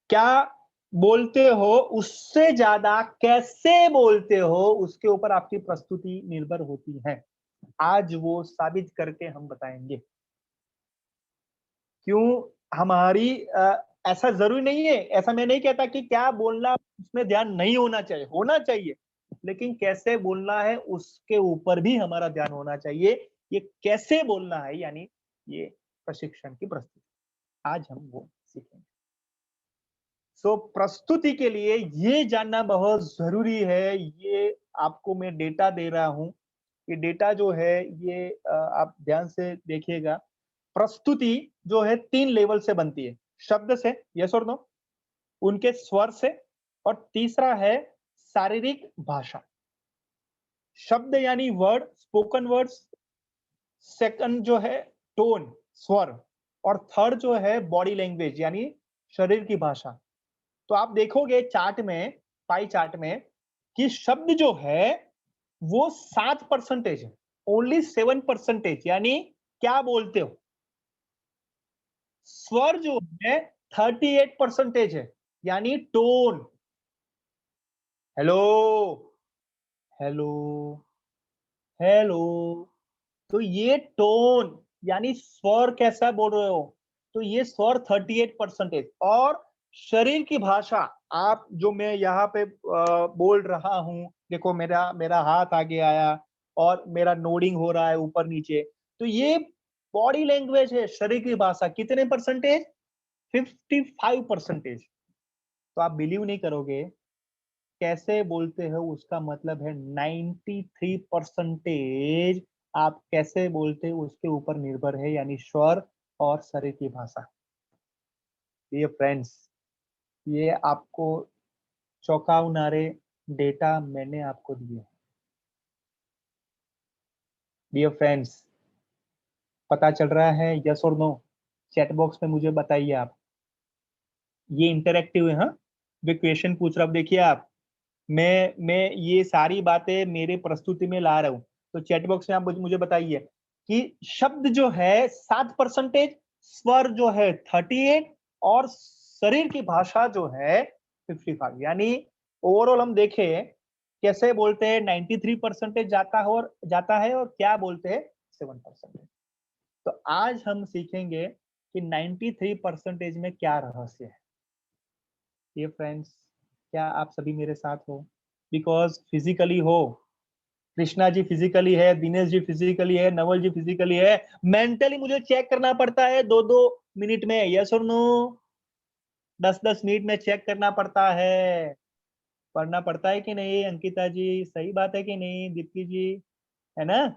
क्या बोलते हो उससे ज्यादा कैसे बोलते हो उसके ऊपर आपकी प्रस्तुति निर्भर होती है। आज वो साबित करके हम बताएंगे। क्यों हमारी ऐसा जरूरी नहीं है, ऐसा मैं नहीं कहता कि क्या बोलना उसमें ध्यान नहीं होना चाहिए, होना चाहिए, लेकिन कैसे बोलना है उसके ऊपर भी हमारा ध्यान होना चाहिए। ये कैसे बोलना है, यानी ये प्रशिक्षण की प्रस्तुति, आज हम वो सीखेंगे। सो प्रस्तुति के लिए ये जानना बहुत जरूरी है। ये आपको मैं डेटा दे रहा हूं, ये डेटा जो है ये आप ध्यान से देखिएगा। प्रस्तुति जो है 3 लेवल से बनती है, शब्द से, यस और नो, उनके स्वर से, और तीसरा है शारीरिक भाषा। शब्द यानी वर्ड, स्पोकन वर्ड्स, सेकंड जो है टोन, स्वर, और थर्ड जो है बॉडी लैंग्वेज यानी शरीर की भाषा। तो आप देखोगे चार्ट में, पाई चार्ट में, कि शब्द जो है वो 7% है, ओनली 7%, यानी क्या बोलते हो। स्वर जो है 38% है, यानी टोन, हेलो, हेलो, हेलो। तो ये टोन यानी स्वर कैसा बोल रहे हो, तो ये स्वर 38%। और शरीर की भाषा, आप जो मैं यहाँ पे बोल रहा हूं, देखो मेरा हाथ आगे आया और मेरा नोडिंग हो रहा है ऊपर नीचे, तो ये बॉडी लैंग्वेज है, शरीर की भाषा। कितने परसेंटेज? 55%। तो आप बिलीव नहीं करोगे, कैसे बोलते हो उसका मतलब है 93% आप कैसे बोलते हो उसके ऊपर निर्भर है, यानी स्वर और शरीर की भाषा। ये फ्रेंड्स, ये आपको चौंकावनारे डेटा मैंने आपको दिए। डियर फ्रेंड्स, पता चल रहा है यस और नो? चैट बॉक्स में मुझे बताइए आप। ये इंटरेक्टिव है, हाँ, वे क्वेश्चन पूछ रहा हूं। देखिए आप, मैं ये सारी बातें मेरे प्रस्तुति में ला रहा हूं, तो चैट बॉक्स में आप मुझे बताइए कि शब्द जो है 7%, स्वर जो है 38, और शरीर की भाषा जो है 55। यानी ओवरऑल हम देखें कैसे बोलते हैं, 93% जाता है और क्या बोलते हैं 7%। तो आज हम सीखेंगे कि 93% में क्या रहस्य है। ये फ्रेंड्स, क्या आप सभी मेरे साथ हो? बिकॉज फिजिकली हो, कृष्णा जी फिजिकली है, दिनेश जी फिजिकली है, नवल जी फिजिकली है, मेंटली मुझे चेक करना पड़ता है 2-2 मिनट में, यस और नो? 10-10 मिनट में चेक करना पड़ता है, पढ़ना पड़ता है कि नहीं अंकिता जी? सही बात है कि नहीं दीप्ति जी, है ना?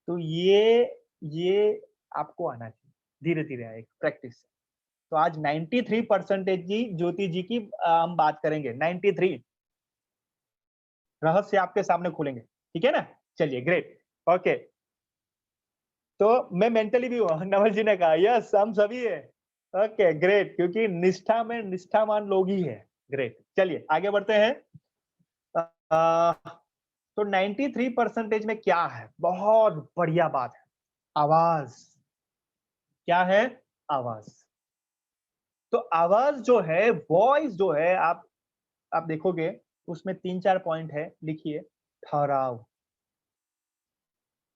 तो ये आपको आना चाहिए, धीरे धीरे आएगा प्रैक्टिस से। तो आज 93% जी ज्योति जी की हम बात करेंगे। 93 रहस्य आपके सामने खोलेंगे, ठीक है ना? चलिए, ग्रेट, ओके। तो मैं मेंटली भी हूँ, नवल जी ने कहा यस हम सभी है, ओके ग्रेट, क्योंकि निष्ठा में निष्ठावान लोग ही है। ग्रेट, चलिए आगे बढ़ते हैं। तो 93% में क्या है? बहुत बढ़िया बात है, आवाज। क्या है? आवाज। तो आवाज जो है, वॉइस जो है, आप देखोगे उसमें 3-4 पॉइंट है, लिखिए। ठहराव,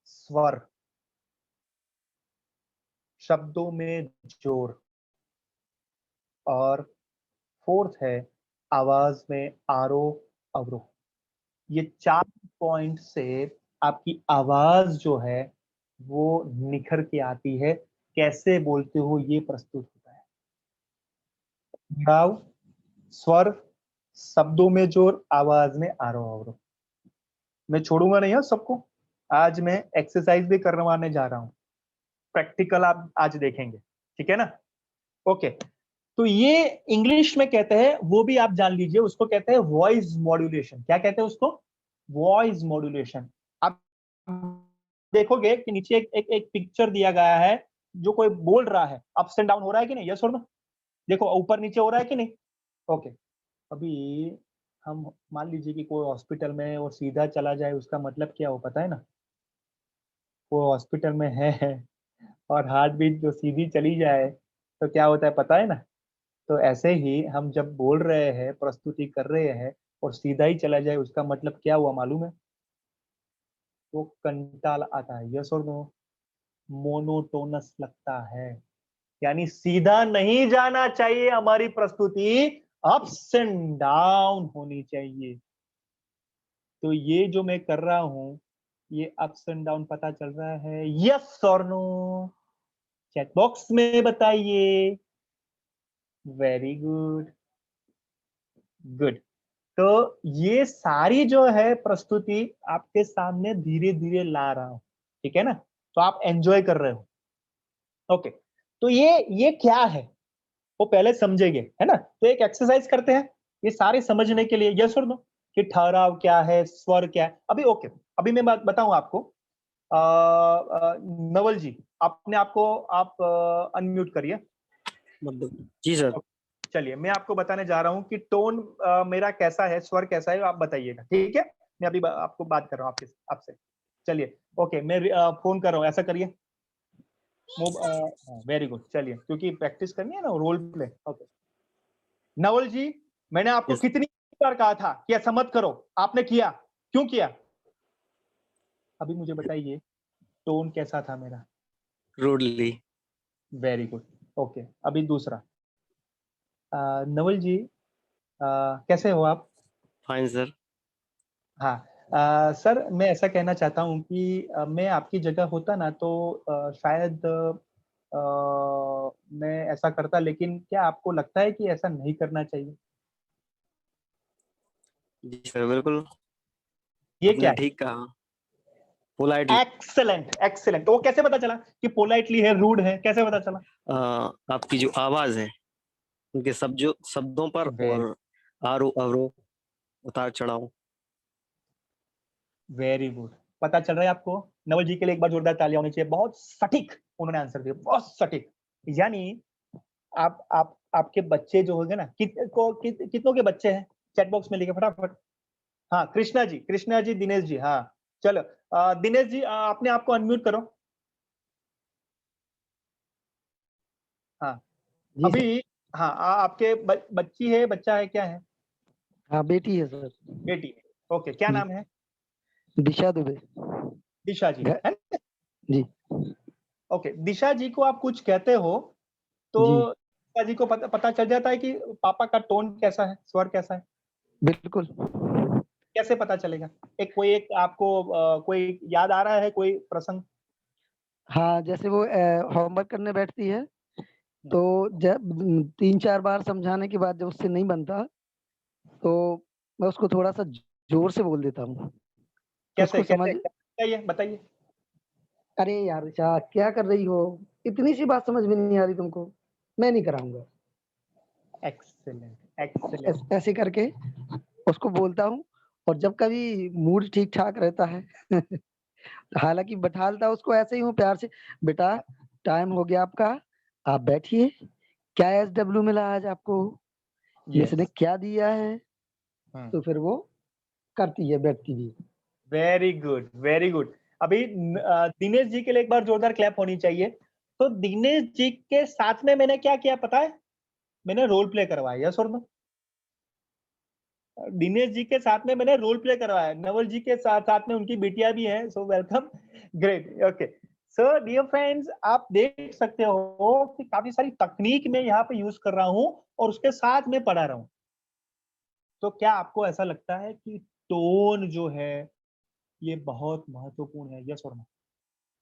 स्वर, शब्दों में जोर, और फोर्थ है आवाज में आरोह अवरोह। ये 4 पॉइंट से आपकी आवाज जो है वो निखर के आती है। कैसे बोलते हो ये प्रस्तुत होता है। ठहराव, स्वर, शब्दों में जोर, आवाज में आरोह अवरोह। मैं छोड़ूंगा नहीं सबको, आज मैं एक्सरसाइज भी करवाने जा रहा हूँ, प्रैक्टिकल आप आज देखेंगे, ठीक है ना? ओके, तो ये इंग्लिश में कहते हैं, वो भी आप जान लीजिए, उसको कहते हैं वॉइस मॉड्यूलेशन। क्या कहते हैं उसको? Voice modulation. आप देखोगे कि नीचे एक पिक्चर दिया गया है, जो कोई बोल रहा है, अप्स एंड डाउन हो रहा है कि नहीं, यस और नो? देखो ऊपर नीचे हो रहा है कि नहीं? ओके, अभी हम मान लीजिए कि कोई हॉस्पिटल में और सीधा चला जाए, उसका मतलब क्या हो पता है ना? वो हॉस्पिटल में है और हार्ट बीट जो सीधी चली जाए तो क्या होता है पता है ना? तो ऐसे ही हम जब बोल रहे हैं, प्रस्तुति कर रहे हैं और सीधा ही चला जाए, उसका मतलब क्या हुआ मालूम है? वो कंटाल आता है, यस और नो? मोनोटोनस लगता है, यानी सीधा नहीं जाना चाहिए हमारी प्रस्तुति, अप्स एंड डाउन होनी चाहिए। तो ये जो मैं कर रहा हूँ, ये अप्स एंड डाउन पता चल रहा है? यस और नो? चैट बॉक्स में बताइए। Very good, good. तो ये सारी जो है प्रस्तुति आपके सामने धीरे धीरे ला रहा हूं, ठीक है ना? तो आप एंजॉय कर रहे हो। ओके, तो ये क्या है वो पहले समझेंगे, है ना? तो एक एक्सरसाइज करते हैं ये सारे समझने के लिए, यस और नो, कि ठहराव क्या है, स्वर क्या है। अभी ओके, अभी मैं बताऊं आपको। नवल जी, अपने आपको आप अनम्यूट करिए। जी सर। चलिए, मैं आपको बताने जा रहा हूँ कि टोन मेरा कैसा है, स्वर कैसा है, आप बताइएगा, ठीक है? मैं अभी आपको बात कर रहा हूँ आपसे। चलिए, ओके, मैं फोन कर रहा हूँ, ऐसा करिए। Very good. चलिए, क्योंकि प्रैक्टिस करनी है ना, रोल प्ले। ओके, नवल जी, मैंने आपको कितनी बार कहा था कि ऐसा मत करो, आपने किया, क्यों किया? अभी मुझे बताइए, टोन कैसा था मेरा? रूडली। Very good. ओके, अभी दूसरा। नवल जी, कैसे हो आप? Fine sir. हाँ, सर मैं ऐसा कहना चाहता हूँ कि मैं आपकी जगह होता ना तो शायद मैं ऐसा करता, लेकिन क्या आपको लगता है कि ऐसा नहीं करना चाहिए? जी सर, बिल्कुल। ये आपने क्या है? ठीक कहा। पोलाइटली। Excellent, excellent. वो कैसे पता चला कि पोलाइटली है, रूड है, कैसे पता चला? आपकी जो आवाज है, उनके शब्दों पर और आरोह अवरोह, उतार चढ़ाव। वेरी गुड, पता चल रहा है आपको? नवल जी के लिए एक बार जोरदार तालियां होनी चाहिए। बहुत सटीक उन्होंने आंसर दिया, बहुत सटीक। यानी आपके बच्चे जो होंगे ना, कितनों के बच्चे हैं? चैट बॉक्स में लिखे फटाफट। हाँ, कृष्णा जी, दिनेश जी, हाँ चलो। दिनेश जी, आपने आपको अनम्यूट करो। हाँ, अभी हाँ, आपके बच्ची है, बच्चा है, क्या है? हाँ, बेटी है सर। बेटी है। ओके, क्या जी। नाम है? दिशा दुबे। दिशा जी, है ना? जी। ओके, दिशा जी को आप कुछ कहते हो तो जी। दिशा जी को पता चल जाता है कि पापा का टोन कैसा है, स्वर कैसा है? बिल्कुल। कैसे पता चलेगा? एक आपको कोई याद आ रहा है, कोई प्रसंग? हाँ, जैसे वो होमवर्क करने बैठती है तो जब 3-4 बार समझाने के बाद जब उससे नहीं बनता तो मैं उसको थोड़ा सा जोर से बोल देता हूँ। कैसे उसको समझ बताइए। अरे यार ऋचा, क्या कर रही हो? इतनी सी बात समझ में नहीं आ रही तुमको? मैं नहीं कराऊंगा। Excellent, excellent. ऐसे करके उसको बोलता हूँ। और जब कभी मूड ठीक ठाक रहता है हालांकि बैठालता उसको ऐसे ही हूँ प्यार से, बेटा टाइम हो गया आपका, आप बैठिए। क्या SW मिला आज आपको? मिस ने क्या दिया है? तो फिर वो करती है, बैठती भी। Very good, very good. अभी दिनेश जी के लिए एक बार जोरदार क्लैप होनी चाहिए। तो दिनेश जी के साथ में मैंने क्या किया पता है? मैंने रोल प्ले करवाया, यस और नो? दिनेश जी के साथ में मैंने रोल प्ले करवाया। नवल जी के साथ में उनकी बेटियां भी हैं, so welcome. Great, okay. So dear friends, आप देख सकते हो कि काफी सारी तकनीक मैं यहाँ पे यूज कर रहा हूँ और उसके साथ में पढ़ा रहा हूँ। तो क्या आपको ऐसा लगता है कि टोन जो है ये बहुत महत्वपूर्ण है, यस और नो?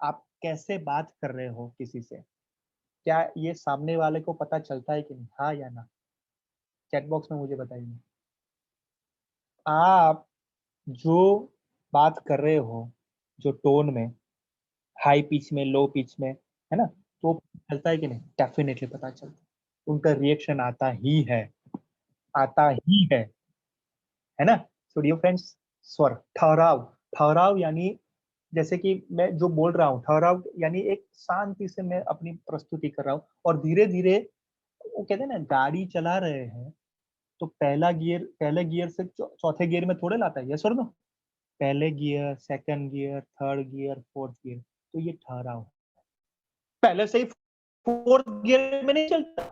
आप कैसे बात कर रहे हो किसी से, क्या ये सामने वाले को पता चलता है कि नहीं, हाँ या ना? चैट बॉक्स में मुझे बताइए। आप जो बात कर रहे हो, जो टोन में, हाई पिच में, लो पिच में, है ना, तो चलता है कि नहीं? डेफिनेटली पता चलता है। उनका रिएक्शन आता ही है, आता ही है ना? सो डियर फ्रेंड्स, स्वर, ठहराव। ठहराव यानी जैसे कि मैं जो बोल रहा हूँ, ठहराव यानी एक शांति से मैं अपनी प्रस्तुति कर रहा हूँ और धीरे धीरे, वो कहते हैं ना, गाड़ी चला रहे हैं तो पहले गियर से चौथे गियर में थोड़े लाता है, यस और नो? पहले gear, second gear, third gear, fourth gear, तो ये ठहराव है। पहले से ही फोर्थ गियर में नहीं चलता।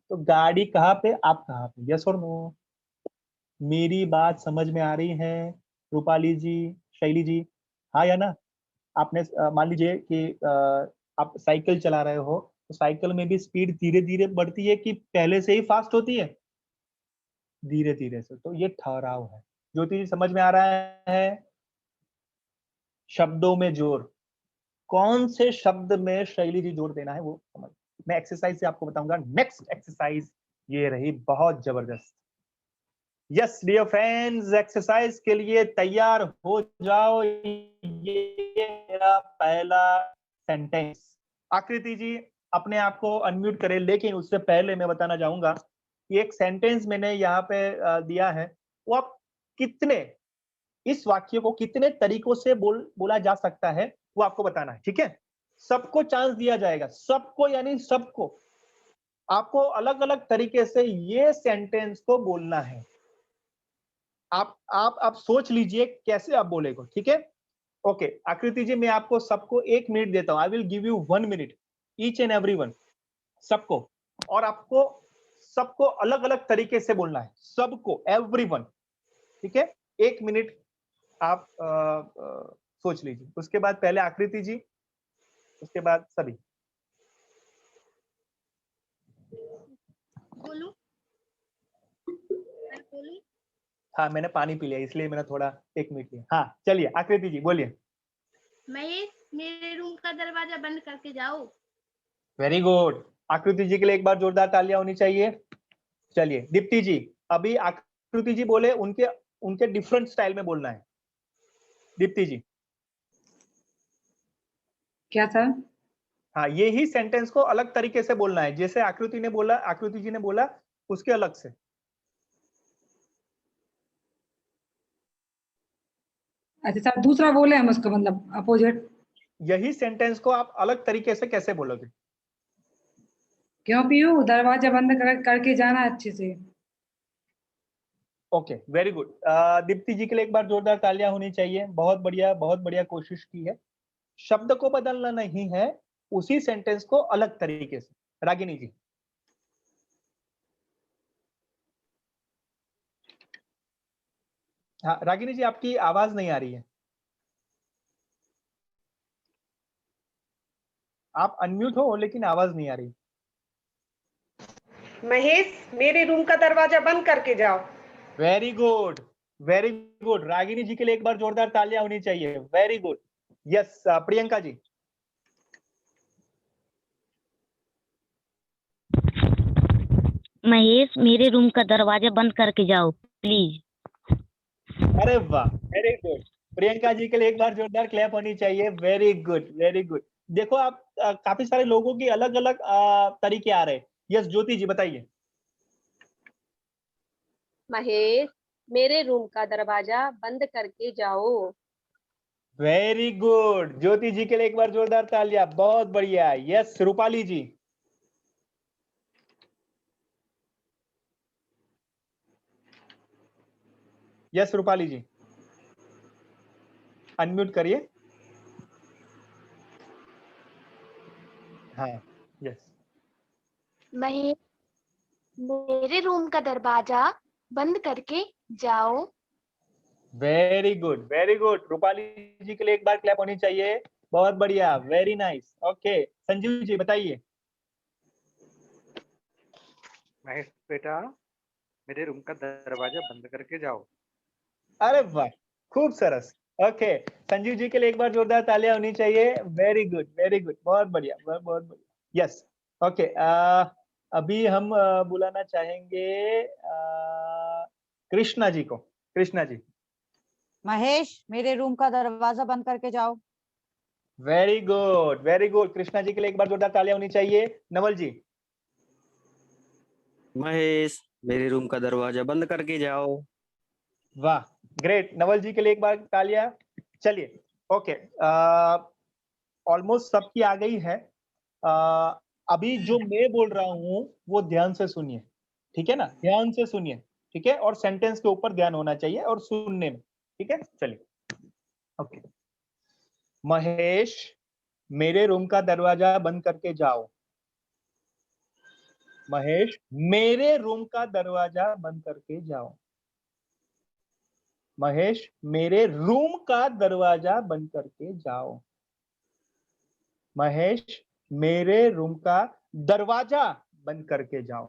तो गाड़ी कहाँ पे, आप कहाँ पे, यस और नो? मेरी बात समझ में आ रही है रूपाली जी, शैली जी, हाँ या ना? आपने मान लीजिए कि आप साइकिल चला रहे हो तो साइकिल में भी स्पीड धीरे धीरे बढ़ती है कि पहले से ही फास्ट होती है? धीरे धीरे से। तो ये ठहराव है, ज्योति जी समझ में आ रहा है? शब्दों में जोर, कौन से शब्द में शैली जी जोर देना है वो समझ। मैं एक्सरसाइज से आपको बताऊंगा। नेक्स्ट एक्सरसाइज ये रही, बहुत जबरदस्त। यस डियर फ्रेंड्स, एक्सरसाइज के लिए तैयार हो जाओ। ये मेरा पहला सेंटेंस। आकृति जी अपने आप को अनम्यूट करें, लेकिन उससे पहले मैं बताना चाहूंगा कि एक सेंटेंस मैंने यहाँ पे दिया है, वो आप कितने, इस वाक्य को कितने तरीकों से बोला जा सकता है वो आपको बताना है, ठीक है? सबको चांस दिया जाएगा, सबको यानी सबको। आपको अलग अलग तरीके से ये सेंटेंस को बोलना है। आप सोच लीजिए कैसे आप बोलेगा, ठीक है? ओके आकृति जी, मैं आपको सबको 1 मिनट देता हूं। I will give you 1 minute each and everyone, सबको। और आपको सबको अलग अलग तरीके से बोलना है, सबको, एवरीवन, ठीक है? 1 मिनट आप सोच लीजिए। उसके बाद पहले आकृति जी, उसके बाद सभी। बोलूं? मैं बोलूं? हाँ मैंने पानी पी लिया इसलिए मैंने थोड़ा 1 मिनट लिया। हाँ चलिए आकृति जी बोलिए। महेश मेरे रूम का दरवाजा बंद करके जाओ। Very good. आकृति जी के लिए एक बार जोरदार तालियां होनी चाहिए। चलिए दीप्ति जी, अभी आकृति जी बोले, उनके डिफरेंट स्टाइल में बोलना है। दीप्ति जी। क्या था? हाँ यही सेंटेंस को अलग तरीके से बोलना है, जैसे आकृति जी ने बोला उसके अलग से। अच्छा सर, दूसरा बोले हम उसको, मतलब अपोजिट। यही सेंटेंस को आप अलग तरीके से कैसे बोलोगे? क्यों पीयू, दरवाजा बंद करके जाना अच्छे से। Okay very good. Deepti ji के लिए एक बार जोरदार तालियां होनी चाहिए। बहुत बढ़िया कोशिश की है। शब्द को बदलना नहीं है, उसी सेंटेंस को अलग तरीके से। रागिनी जी। हाँ रागिनी जी, आपकी आवाज नहीं आ रही है, आप अनम्यूट हो लेकिन आवाज नहीं आ रही। महेश मेरे रूम का दरवाजा बंद करके जाओ। Very good, very good. Ragini ji के लिए एक बार जोरदार तालियां होनी चाहिए। Very good. Yes Priyanka ji. Mahesh मेरे रूम का दरवाजा बंद करके जाओ प्लीज। अरे वाह, वेरी गुड। प्रियंका जी के लिए एक बार जोरदार क्लैप होनी चाहिए। Very good, very good. देखो आप काफी सारे लोगों की अलग अलग तरीके आ रहे हैं। यस ज्योति जी बताइए। महेश मेरे रूम का दरवाजा बंद करके जाओ। Very good. ज्योति जी के लिए एक बार जोरदार तालियां। बहुत बढ़िया। यस रूपाली जी। यस रूपाली जी, अनम्यूट करिए। हाँ यस। महेश मेरे रूम का दरवाजा बंद करके जाओ। Very good, very good. Rupali ji के लिए एक बार क्लैप होनी चाहिए। बहुत बढ़िया, very nice. Okay Sanjeev ji बताइए। महेश बेटा मेरे रूम का दरवाजा बंद करके जाओ। अरे वाह, खूब सरस। ओके संजीव जी के लिए एक बार जोरदार तालियां होनी चाहिए। Very good, very good. बहुत बढ़िया, बहुत बढ़िया। यस ओके अभी हम बुलाना चाहेंगे कृष्णा जी को। कृष्णा जी। महेश मेरे रूम का दरवाजा बंद करके जाओ। Very good, very good. Krishna ji के लिए एक बार जोरदार तालियां होनी चाहिए। नवल जी। महेश मेरे रूम का दरवाजा बंद करके जाओ। वाह ग्रेट। नवल जी के लिए एक बार तालियां। चलिए ओके ऑलमोस्ट सबकी आ गई है। अभी जो मैं बोल रहा हूं वो ध्यान से सुनिए, ठीक है ना? ध्यान से सुनिए, ठीक है? और सेंटेंस के ऊपर ध्यान होना चाहिए और सुनने में, ठीक है? चलिए ओके। महेश मेरे रूम का दरवाजा बंद करके जाओ। महेश मेरे रूम का दरवाजा बंद करके जाओ। महेश मेरे रूम का दरवाजा बंद करके जाओ। महेश मेरे रूम का दरवाजा बंद करके जाओ।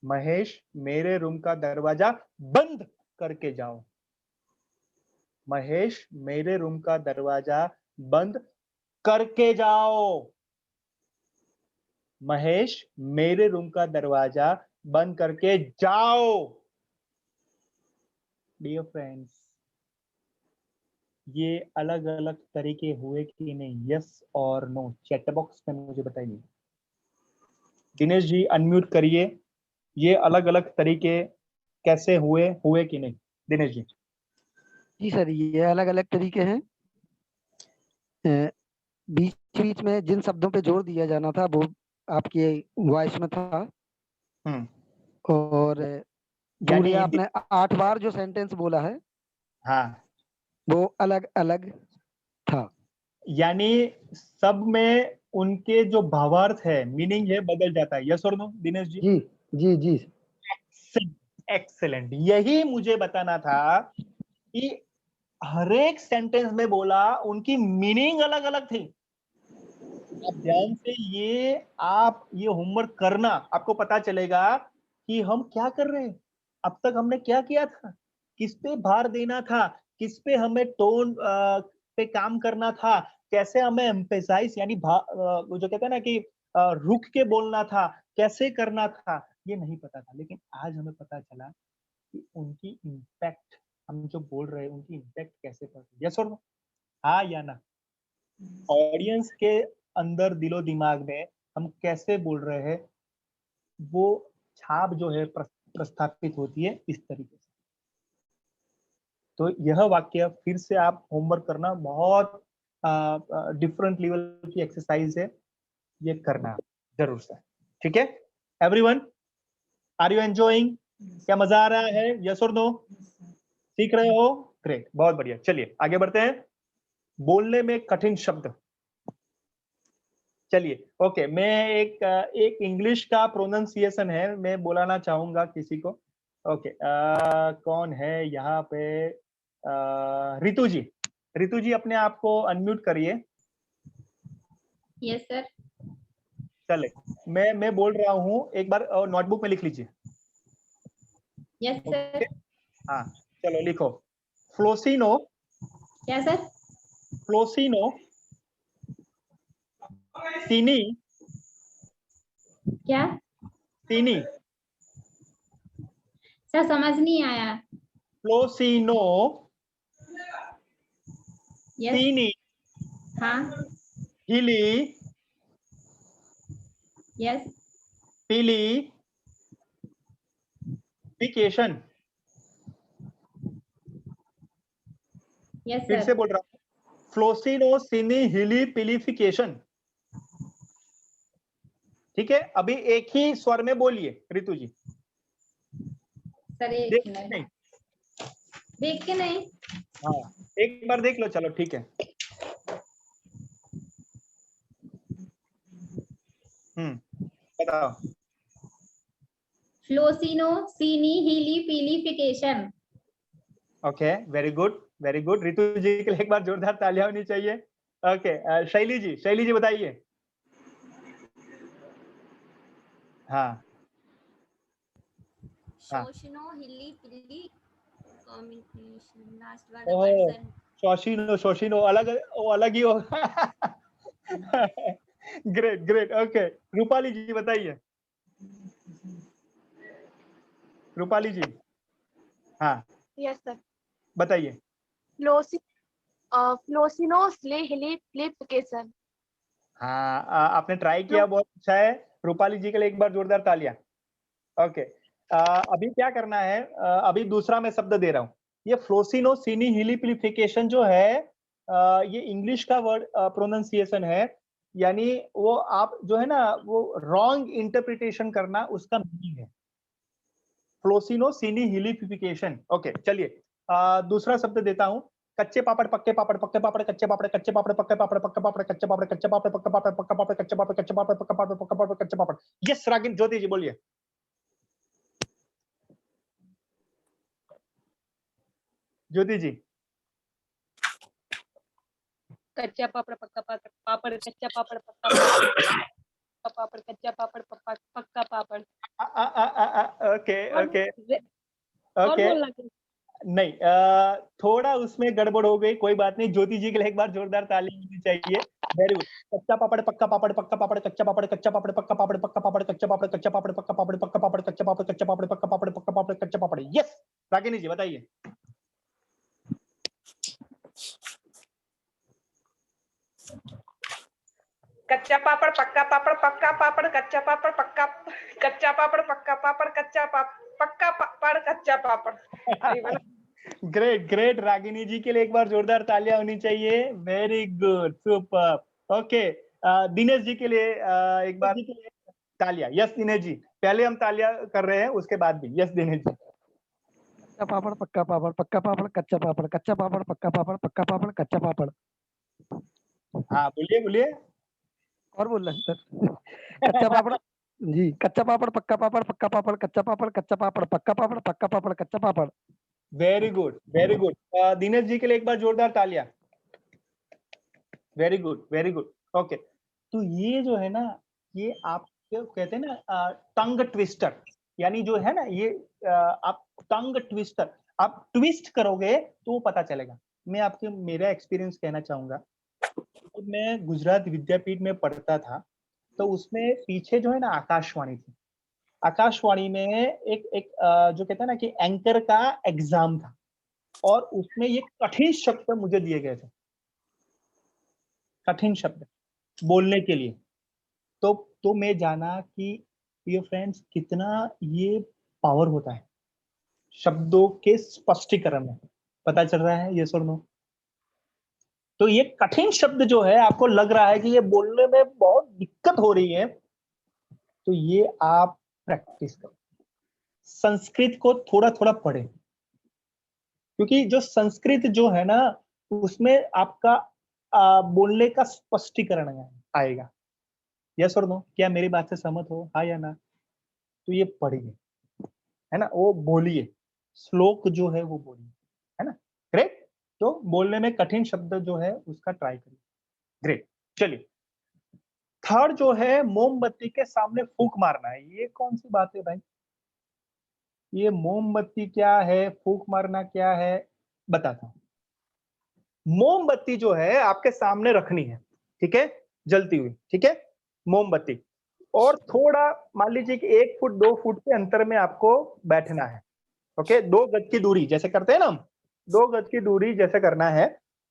महेश मेरे रूम का दरवाजा बंद करके जाओ। महेश मेरे रूम का दरवाजा बंद करके जाओ। महेश मेरे रूम का दरवाजा बंद करके जाओ। डियर फ्रेंड्स, ये अलग अलग तरीके हुए कि नहीं? यस और नो चैट बॉक्स में मुझे बताइए। दिनेश जी अनम्यूट करिए। ये अलग अलग तरीके कैसे हुए कि नहीं? दिनेश जी। जी सर, ये अलग अलग तरीके हैं। बीच बीच में जिन शब्दों पे जोर दिया जाना था वो आपकी वॉइस में था। और पूरे आपने 8 बार जो सेंटेंस बोला है, हाँ, वो अलग अलग था। यानी सब में उनके जो भावार्थ है, मीनिंग है, बदल जाता है। यस और नो दिनेश जी? जी जी जी। एक्सेलेंट। यही मुझे बताना था कि हर एक सेंटेंस में बोला उनकी मीनिंग अलग अलग थी। आप ध्यान से ये होमवर्क करना, आपको पता चलेगा कि हम क्या कर रहे हैं। अब तक हमने क्या किया था, किस पे भार देना था, किस पे हमें टोन पे काम करना था, कैसे हमें एम्फेसाइज यानी वो जो कहते हैं ना कि रुक के बोलना था, कैसे करना था, ये नहीं पता था। लेकिन आज हमें पता चला कि उनकी इम्पैक्ट, हम जो बोल रहे हैं उनकी इम्पैक्ट कैसे पड़ती है। यस और नो? हाँ या ना? ऑडियंस के अंदर दिलो दिमाग में हम कैसे बोल रहे हैं, वो छाप जो है प्रस्थापित होती है इस तरीके से। तो यह वाक्य फिर से आप होमवर्क करना, बहुत डिफरेंट लेवल की एक्सरसाइज है, ये करना जरूर से। ठीक है एवरीवन, आर यू एंजॉइंग? क्या मजा आ रहा है? यस और नो? सीख रहे हो? ग्रेट, बहुत बढ़िया। चलिए आगे बढ़ते हैं। बोलने में कठिन शब्द। चलिए ओके, मैं एक इंग्लिश का प्रोनाउंसिएशन है, मैं बुलाना चाहूंगा किसी को। ओके, कौन है यहाँ पे? रितु जी। रितु जी अपने आप को अनम्यूट करिए। Yes sir. चले, मैं बोल रहा हूँ, एक बार नोटबुक में लिख लीजिए। Yes sir. हाँ चलो लिखो। फ्लोसिनो। क्या सर? फ्लोसिनो सीनी। क्या सीनी। सर समझ नहीं आया। फ्लोसिनो यस। सीनी हाँ। हिली यस। पीली फिकेशन। यस फिर सर। से बोल रहा हूँ, फ्लोसिनो सीनी हिली पिलिफिकेशन। ठीक है, अभी एक ही स्वर में बोलिए रितु जी। सर एक देख मिनट, नहीं? देख के नहीं। हाँ एक बार देख लो, चलो ठीक है। बताओ। फ्लोसिनो सीनी हीली पीलीफिकेशन। Okay, very good very good. Ritu ji के लिए एक बार जोरदार तालियां होनी चाहिए। ओके, शैली जी, शैली जी बताइए। हाँ हाँ। शोषणो हिली पिल्ली कम्युनिकेशन, लास्ट वाला ओह, वर्ड सर। शोषिनो, शोषिनो अलग, वो अलग ही होगा। Great great. ओके, रूपाली जी बताइए। रूपाली जी, हाँ यस सर। बताइए। फ्लोसिनोसिलिफिकेशन। हाँ आपने ट्राई किया, बहुत अच्छा है। रूपाली जी के लिए एक बार जोरदार तालियां। ओके, अभी क्या करना है, अभी दूसरा मैं शब्द दे रहा हूँ। ये फ्लोसिनो सीनी हिलीपिलिफिकेशन जो है, ये इंग्लिश का वर्ड प्रोनाउंसिएशन है, यानी वो आप जो है ना, वो रॉन्ग इंटरप्रिटेशन करना, उसका मीनिंग है फ्लोसिनो सीनी हिलीफिकेशन। ओके चलिए, दूसरा शब्द देता हूँ। कच्चे पापड़ पक्के पापड़, पक्के पापड़ कच्चे पापड़, कच्चे पापड़ पक्के पापड़, पक्के पापड़ कच्चे पापड़, कच्चे पापड़ पक्का पापड़, पक्का पापड़ कच्चे पापड़, कच्चे पापड़ पक्का पापड़, पक्का पापड़ कच्चे पापड़। यस रागिन, ज्योति जी बोलिए। ज्योति जी। कच्चा पापड़ पक्का पापड़, कच्चा पापड़ पक्का पापड़, पापड़ कच्चा पापड़ पक्का पापड़। ओके और ओके और ओके। बोलना नहीं, थोड़ा उसमें गड़बड़ हो गई, कोई बात नहीं। ज्योति जी के लिए एक बार जोरदार ताली होनी चाहिए। Very good. कच्चा पापड़ पक्का पापड़ पक्का पापड़ कच्चा पापड़ कच्चा पापड़ पक्का पापड़ पक्का पापड़ कच्चा पापड़ कच्चा पापड़ पक्का पापड़ पक्का पापड़ कच्चा पापड़ कच्चा पापड़ पक्का पापड़ पक्का पापड़ कच्चा पापड़। यस रागिनी जी बताइए। कच्चा पापड़ पक्का पापड़ कच्चा पापड़ पक्का पापड़ कच्चा पापड़ कच्चा पापड़। Great great. रागिनी जी के लिए एक बार जोरदार तालियां होनी चाहिए। Very good, super. Okay, Dinesh ji के लिए एक बार तालियां। यस दिनेश जी, पहले हम तालियां कर रहे हैं, उसके बाद भी। यस दिनेश जी। कच्चा पापड़ पक्का पापड़ कच्चा पापड़ पक्का पापड़ कच्चा पापड़। हाँ बोलिए बोलिए। और बोल रहे हैं सर। कच्चा पापड़ जी, कच्चा पापड़ पक्का पापड़ कच्चा पापड़ पक्का पापड़ कच्चा पापड़। Very good very good. Dinesh ji के लिए एक बार जोरदार तालियां। Very good very good. Okay, तो ये जो है ना, ये आप कहते हैं ना टंग ट्विस्टर, यानी जो है ना ये आप टंग ट्विस्टर, आप ट्विस्ट करोगे तो वो पता चलेगा। मैं आपके मेरा एक्सपीरियंस कहना चाहूंगा। तो मैं गुजरात विद्यापीठ में पढ़ता था, तो उसमें पीछे जो है ना आकाशवाणी थी। आकाशवाणी में एक जो कहते हैं ना कि एंकर का एग्जाम था, और उसमें ये कठिन शब्द मुझे दिए गए थे, कठिन शब्द बोलने के लिए। तो मैं जाना कि ये फ्रेंड्स कितना ये पावर होता है शब्दों के स्पष्टीकरण में। पता चल रहा है ये सुनो। तो ये कठिन शब्द जो है, आपको लग रहा है कि ये बोलने में बहुत दिक्कत हो रही है, तो ये आप प्रैक्टिस करो। संस्कृत को थोड़ा थोड़ा पढ़े, क्योंकि जो संस्कृत जो है ना, उसमें आपका बोलने का स्पष्टीकरण आएगा। यस और नो, क्या मेरी बात से सहमत हो, हाँ या ना? तो ये पढ़िए, है ना, वो बोलिए, श्लोक जो है वो बोलिए, है ना। ग्रेट। तो बोलने में कठिन शब्द जो है उसका ट्राई करिए। ग्रेट। चलिए, थर्ड जो है मोमबत्ती के सामने फूंक मारना है। ये कौन सी बात है भाई? ये मोमबत्ती क्या है, फूंक मारना क्या है, बताता हूं। मोमबत्ती जो है आपके सामने रखनी है, ठीक है, जलती हुई, ठीक है, मोमबत्ती। और थोड़ा मान लीजिए कि 1 फुट 2 फुट के अंतर में आपको बैठना है। ओके, 2 गज की दूरी जैसे करते हैं ना हम, 2 गज की दूरी जैसे करना है,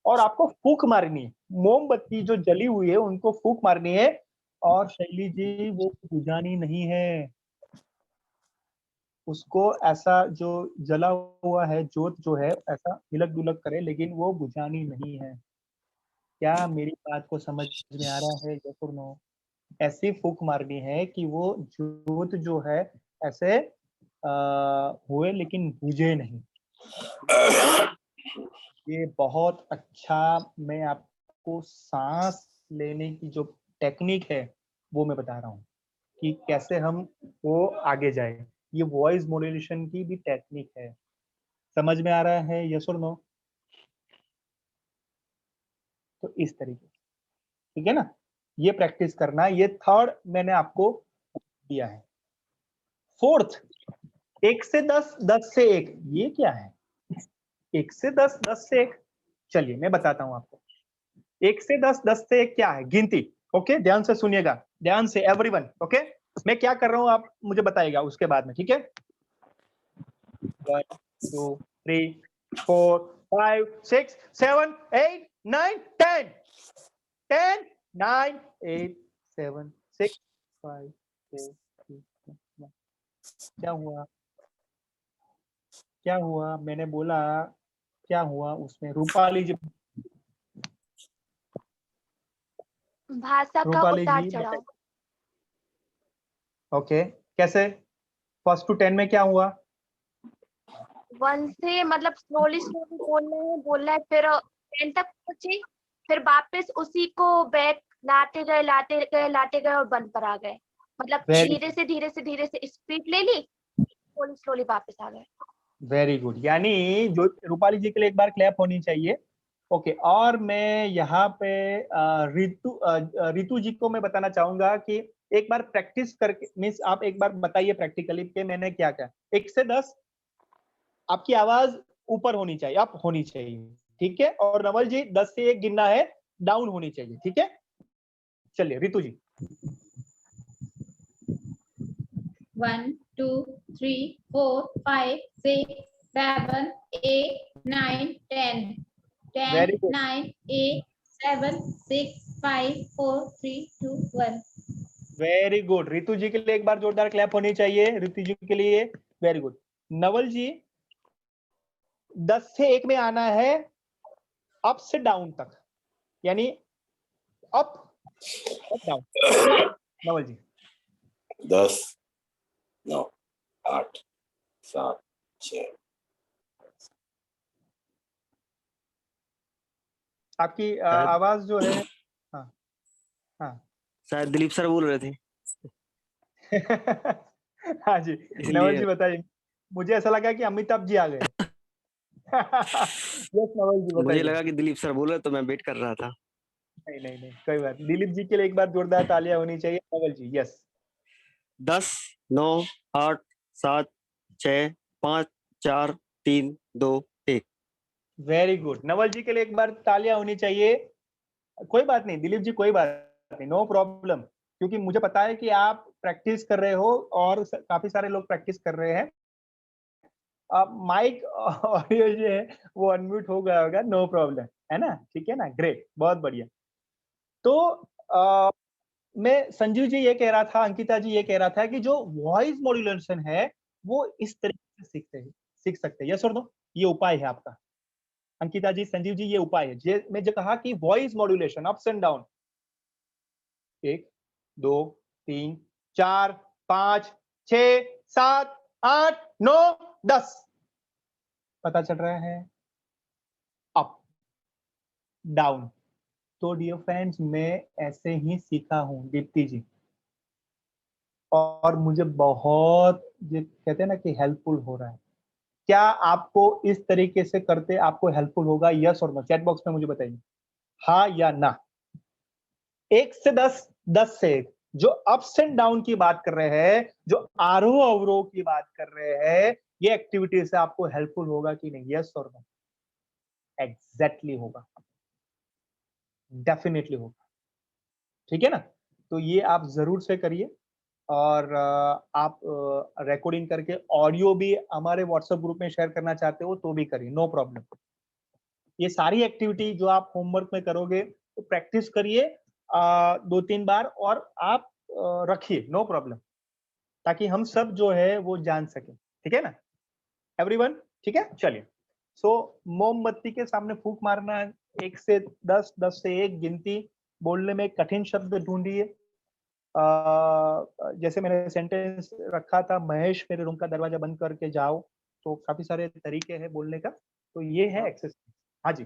और आपको फूंक मारनी है। मोमबत्ती जो जली हुई है उनको फूंक मारनी है, और शैली जी वो बुझानी नहीं है। उसको ऐसा जो जला हुआ है जोत जो है ऐसा हिलक डुलक करे, लेकिन वो बुझानी नहीं है। क्या मेरी बात को समझ में आ रहा है? यस और नो? ऐसी फूंक मारनी है कि वो जोत जो है ऐसे हुए लेकिन बुझे नहीं। ये बहुत अच्छा, मैं आपको सांस लेने की जो टेक्निक है वो मैं बता रहा हूँ कि कैसे हम वो आगे जाए। ये वॉइस मॉड्यूलेशन की भी टेक्निक है। समझ में आ रहा है? यस और नो? तो इस तरीके, ठीक है ना, ये प्रैक्टिस करना। ये थर्ड मैंने आपको दिया है। फोर्थ, 1 से 10, 10 से 1, ये क्या है? 1 से 10, 10 से 1, चलिए मैं बताता हूं आपको। 1 से 10, 10 से 1 क्या है? गिनती। ओके, ध्यान से सुनिएगा, ध्यान से एवरीवन। ओके, मैं क्या कर रहा हूं आप मुझे बताइएगा उसके बाद में, ठीक है। 1 2 3 4 5 6 7 8 9 10 10 9 8 7 6 5 4 3 2 1। क्या हुआ? क्या हुआ? मैंने बोला क्या हुआ उसमें? रूपाली जी, भाषा का रूपाली उतार जी चढ़ाव। ओके, कैसे? 1 to 10 में क्या हुआ? 1 से मतलब स्लोली स्लोली बोलना है, फिर 10 तक पहुंचे, फिर वापस उसी को बैक लाते गए और 1 पर आ गए। मतलब धीरे से स्पीड ले ली, स्लोली स्लोली वापस आ गए। Very good. यानी जो रूपाली जी के लिए एक बार क्लैप होनी चाहिए। ओके, और मैं यहाँ पे रितु जी को मैं बताना चाहूंगा कि एक बार प्रैक्टिस करके, मीन्स आप एक बार बताइए प्रैक्टिकली कि मैंने क्या किया। 1 से 10 आपकी आवाज ऊपर होनी चाहिए, अप होनी चाहिए, ठीक है। और नवल जी 10 से 1 गिनना है, डाउन होनी चाहिए, ठीक है। चलिए रितु जी। 1 2 3 4 5 6 7 8 9 10 Very 10 good. 9 8 7 6 5 4 3 2 1 very good. Ritu ji के लिए एक बार जोरदार क्लैप होनी चाहिए, रितु जी के लिए। Very good. नवल जी 10 से 1 में आना है, अप से डाउन तक, यानी अप डाउन। नवल जी 10 9 8 7 6 आपकी आवाज जो है, हाँ हाँ शायद दिलीप सर बोल रहे थे। हाँ जी नवल जी बताइए। मुझे ऐसा लगा कि अमिताभ जी आ गए। यस नवल जी मुझे बताइए। लगा कि दिलीप सर बोल रहे तो मैं वेट कर रहा था। नहीं नहीं नहीं कोई बात नहीं। दिलीप जी के लिए एक बार जोरदार तालियां होनी चाहिए। नवल जी yes. 10 9 8 7 6 5 4 3 2 1। Very good. Naval ji के लिए एक बार तालियां होनी चाहिए। कोई बात नहीं दिलीप जी, कोई बात नहीं, नो प्रॉब्लम, क्योंकि मुझे पता है कि आप प्रैक्टिस कर रहे हो और काफी सारे लोग प्रैक्टिस कर रहे हैं। माइक ऑडियो जो है वो अनम्यूट हो गया होगा, नो प्रॉब्लम, है ना, ठीक है ना, ग्रेट, बहुत बढ़िया। तो मैं संजीव जी ये कह रहा था, अंकिता जी ये कह रहा था कि जो वॉइस मॉड्यूलेशन है वो इस तरीके से सीख सकते हैं। यस और नो, ये उपाय है आपका। अंकिता जी, संजीव जी, ये उपाय है। मैं जो कहा कि voice modulation ups and down, 1 2 3 4 5 6 7 8 9 10 पता चल रहा है, अप डाउन। तो डियर फ्रेंड्स मैं ऐसे ही सीखा हूं दीप्ति जी, और मुझे बहुत, ये कहते हैं ना कि हेल्पफुल हो रहा है। क्या आपको इस तरीके से करते आपको हेल्पफुल होगा? यस और नो, चैट बॉक्स में मुझे बताइए, हाँ या ना। 1 से 10, 10 से 1, जो अप्स एंड डाउन की बात कर रहे हैं, जो आरोह अवरोह की बात कर रहे हैं, ये एक्टिविटी से आपको हेल्पफुल होगा कि नहीं? यस और नो? एग्जैक्टली होगा, डेफिनेटली होगा, ठीक है ना। तो ये आप जरूर से करिए, और आप रिकॉर्डिंग करके ऑडियो भी हमारे व्हाट्सएप ग्रुप में शेयर करना चाहते हो तो भी करिए, नो प्रॉब्लम। ये सारी एक्टिविटी जो आप होमवर्क में करोगे तो प्रैक्टिस करिए 2-3 बार, और आप रखिए, नो प्रॉब्लम, ताकि हम सब जो है वो जान सके, ठीक है ना एवरीवन, ठीक है। चलिए, सो मोमबत्ती के सामने फूंक मारना, 1 से 10, 10 से 1 गिनती, बोलने में कठिन शब्द ढूंढिए। जैसे मैंने सेंटेंस रखा था, महेश मेरे रूम का दरवाजा बंद करके जाओ, तो काफी सारे तरीके हैं बोलने का, तो ये है एक्सरसाइज। हाँ जी।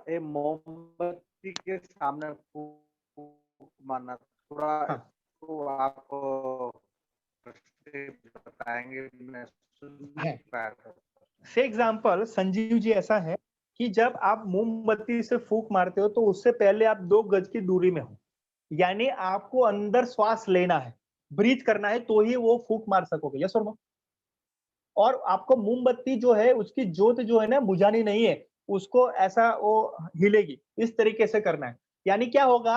ए मोमबत्ती के सामने फूंक मारना, थोड़ा इसको आप बताएंगे? मैं सुन नहीं पाया था। से एग्जाम्पल संजीव जी ऐसा है कि जब आप मोमबत्ती से फूंक मारते हो तो उससे पहले आप 2 गज की दूरी में हो, यानी आपको अंदर श्वास लेना है, ब्रीथ करना है, तो ही वो फूंक मार सकोगे। यस और नो? और आपको मोमबत्ती जो है उसकी जोत जो है ना बुझानी नहीं है, उसको ऐसा वो हिलेगी, इस तरीके से करना है। यानी क्या होगा,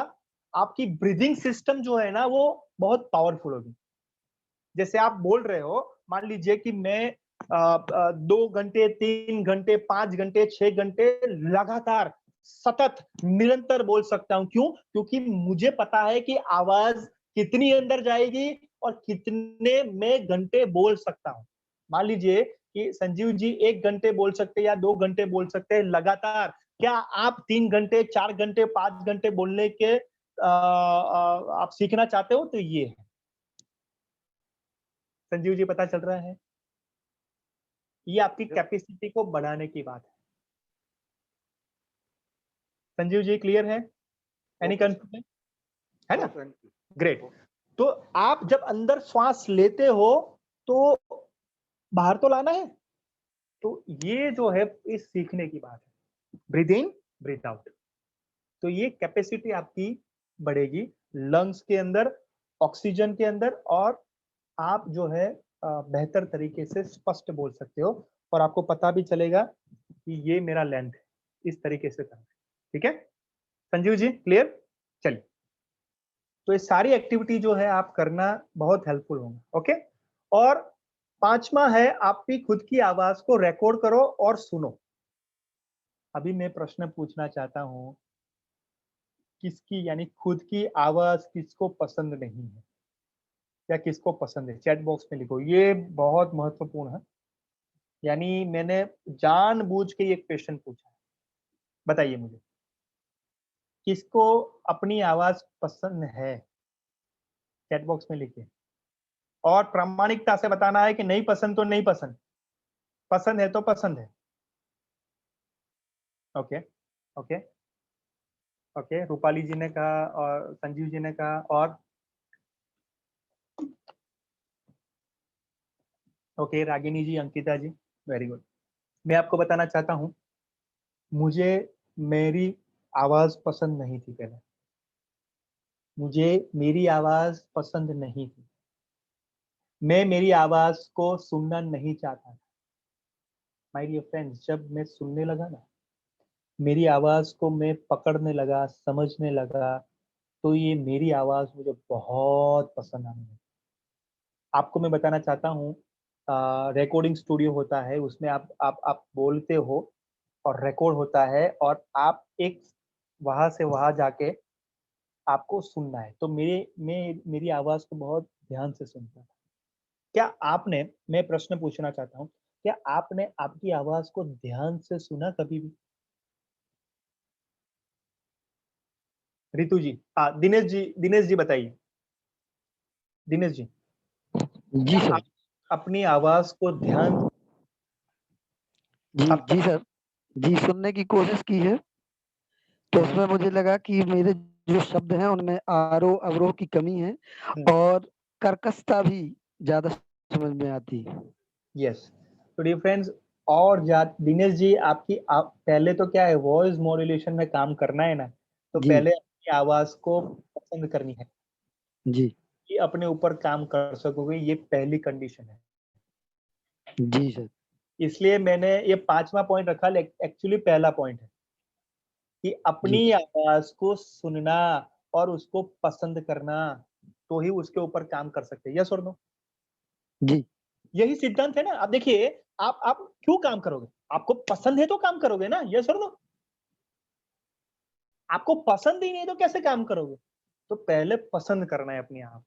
आपकी ब्रीदिंग सिस्टम जो है ना वो बहुत पावरफुल होगी। जैसे आप बोल रहे हो, मान लीजिए कि मैं 2 घंटे, 3 घंटे, 5 घंटे, 6 घंटे लगातार सतत निरंतर बोल सकता हूं। क्यों? क्योंकि मुझे पता है कि आवाज कितनी अंदर जाएगी और कितने में घंटे बोल सकता हूं। मान लीजिए कि संजीव जी 1 घंटे बोल सकते हैं या 2 घंटे बोल सकते हैं लगातार। क्या आप 3 घंटे, 4 घंटे, 5 घंटे बोलने के आप सीखना चाहते हो? तो ये है संजीव जी, पता चल रहा है? ये आपकी कैपेसिटी को बढ़ाने की बात है। संजीव जी क्लियर है? एनी कंफ्यूजन है ना? ग्रेट। तो आप जब अंदर श्वास लेते हो तो बाहर तो लाना है, तो ये जो है इस सीखने की बात है, ब्रीथ इन ब्रीथ आउट। तो ये कैपेसिटी आपकी बढ़ेगी लंग्स के अंदर, ऑक्सीजन के अंदर, और आप जो है बेहतर तरीके से स्पष्ट बोल सकते हो। और आपको पता भी चलेगा कि ये मेरा लेंथ है, इस तरीके से करना है। ठीक है संजीव जी, क्लियर? चलिए, तो ये सारी एक्टिविटी जो है आप करना बहुत हेल्पफुल होगा। ओके, और पांचवा है आप भी खुद की आवाज को रिकॉर्ड करो और सुनो। अभी मैं प्रश्न पूछना चाहता हूं, किसकी यानी खुद की आवाज किसको पसंद नहीं है या किसको पसंद है? चैट बॉक्स में लिखो, ये बहुत महत्वपूर्ण है। यानी मैंने जानबूझ के ये क्वेश्चन पूछा है, बताइए मुझे किसको अपनी आवाज पसंद है? चैट बॉक्स में लिखिए, और प्रामाणिकता से बताना है कि नहीं पसंद तो नहीं पसंद, पसंद है तो पसंद है। ओके ओके ओके, रूपाली जी ने कहा और संजीव जी ने कहा, और ओके रागिनी जी, अंकिता जी, वेरी गुड। मैं आपको बताना चाहता हूं, मुझे मेरी आवाज पसंद नहीं थी पहले, मुझे मेरी आवाज पसंद नहीं थी, मैं मेरी आवाज को सुनना नहीं चाहता था। माय डियर फ्रेंड्स, जब मैं सुनने लगा ना, मेरी आवाज को मैं पकड़ने लगा, समझने लगा, तो ये मेरी आवाज मुझे बहुत पसंद आने लगी। आपको मैं बताना चाहता हूँ, रिकॉर्डिंग स्टूडियो होता है, उसमें आप बोलते हो और रिकॉर्ड होता है, और आप एक वहां से वहां जाके आपको सुनना है। तो मेरी आवाज को बहुत ध्यान से सुनता था। क्या आपने, मैं प्रश्न पूछना चाहता हूँ, क्या आपने आपकी आवाज को ध्यान से सुना कभी भी? रितु जी, दिनेश जी बताइए। दिनेश जी, जी सर। आप अपनी आवाज को ध्यान जी सर, जी सुनने की कोशिश की है, तो उसमें मुझे लगा कि मेरे जो शब्द हैं उनमें आरोह अवरोह की कमी है और कर्कशता भी ज्यादा समझ में आती है। यस, तो डियर फ्रेंड्स, और दिनेश जी आप पहले तो क्या है, वॉइस मॉड्यूलेशन में काम करना है ना, तो जी। पहले अपनी आवाज को पसंद करनी है जी कि अपने ऊपर काम कर सकोगे, ये पहली कंडीशन है। जी सर। इसलिए मैंने ये 5वां पॉइंट रखा, एक्चुअली पहला पॉइंट है कि अपनी आवाज को सुनना और उसको पसंद करना, तो ही उसके ऊपर काम कर सकते हैं। यस और नो? जी यही सिद्धांत है ना। आप देखिए, आप क्यों काम करोगे? आपको पसंद है तो काम करोगे ना। यस और नो? आपको पसंद ही नहीं तो कैसे काम करोगे? तो पहले पसंद करना है अपनी आवाज,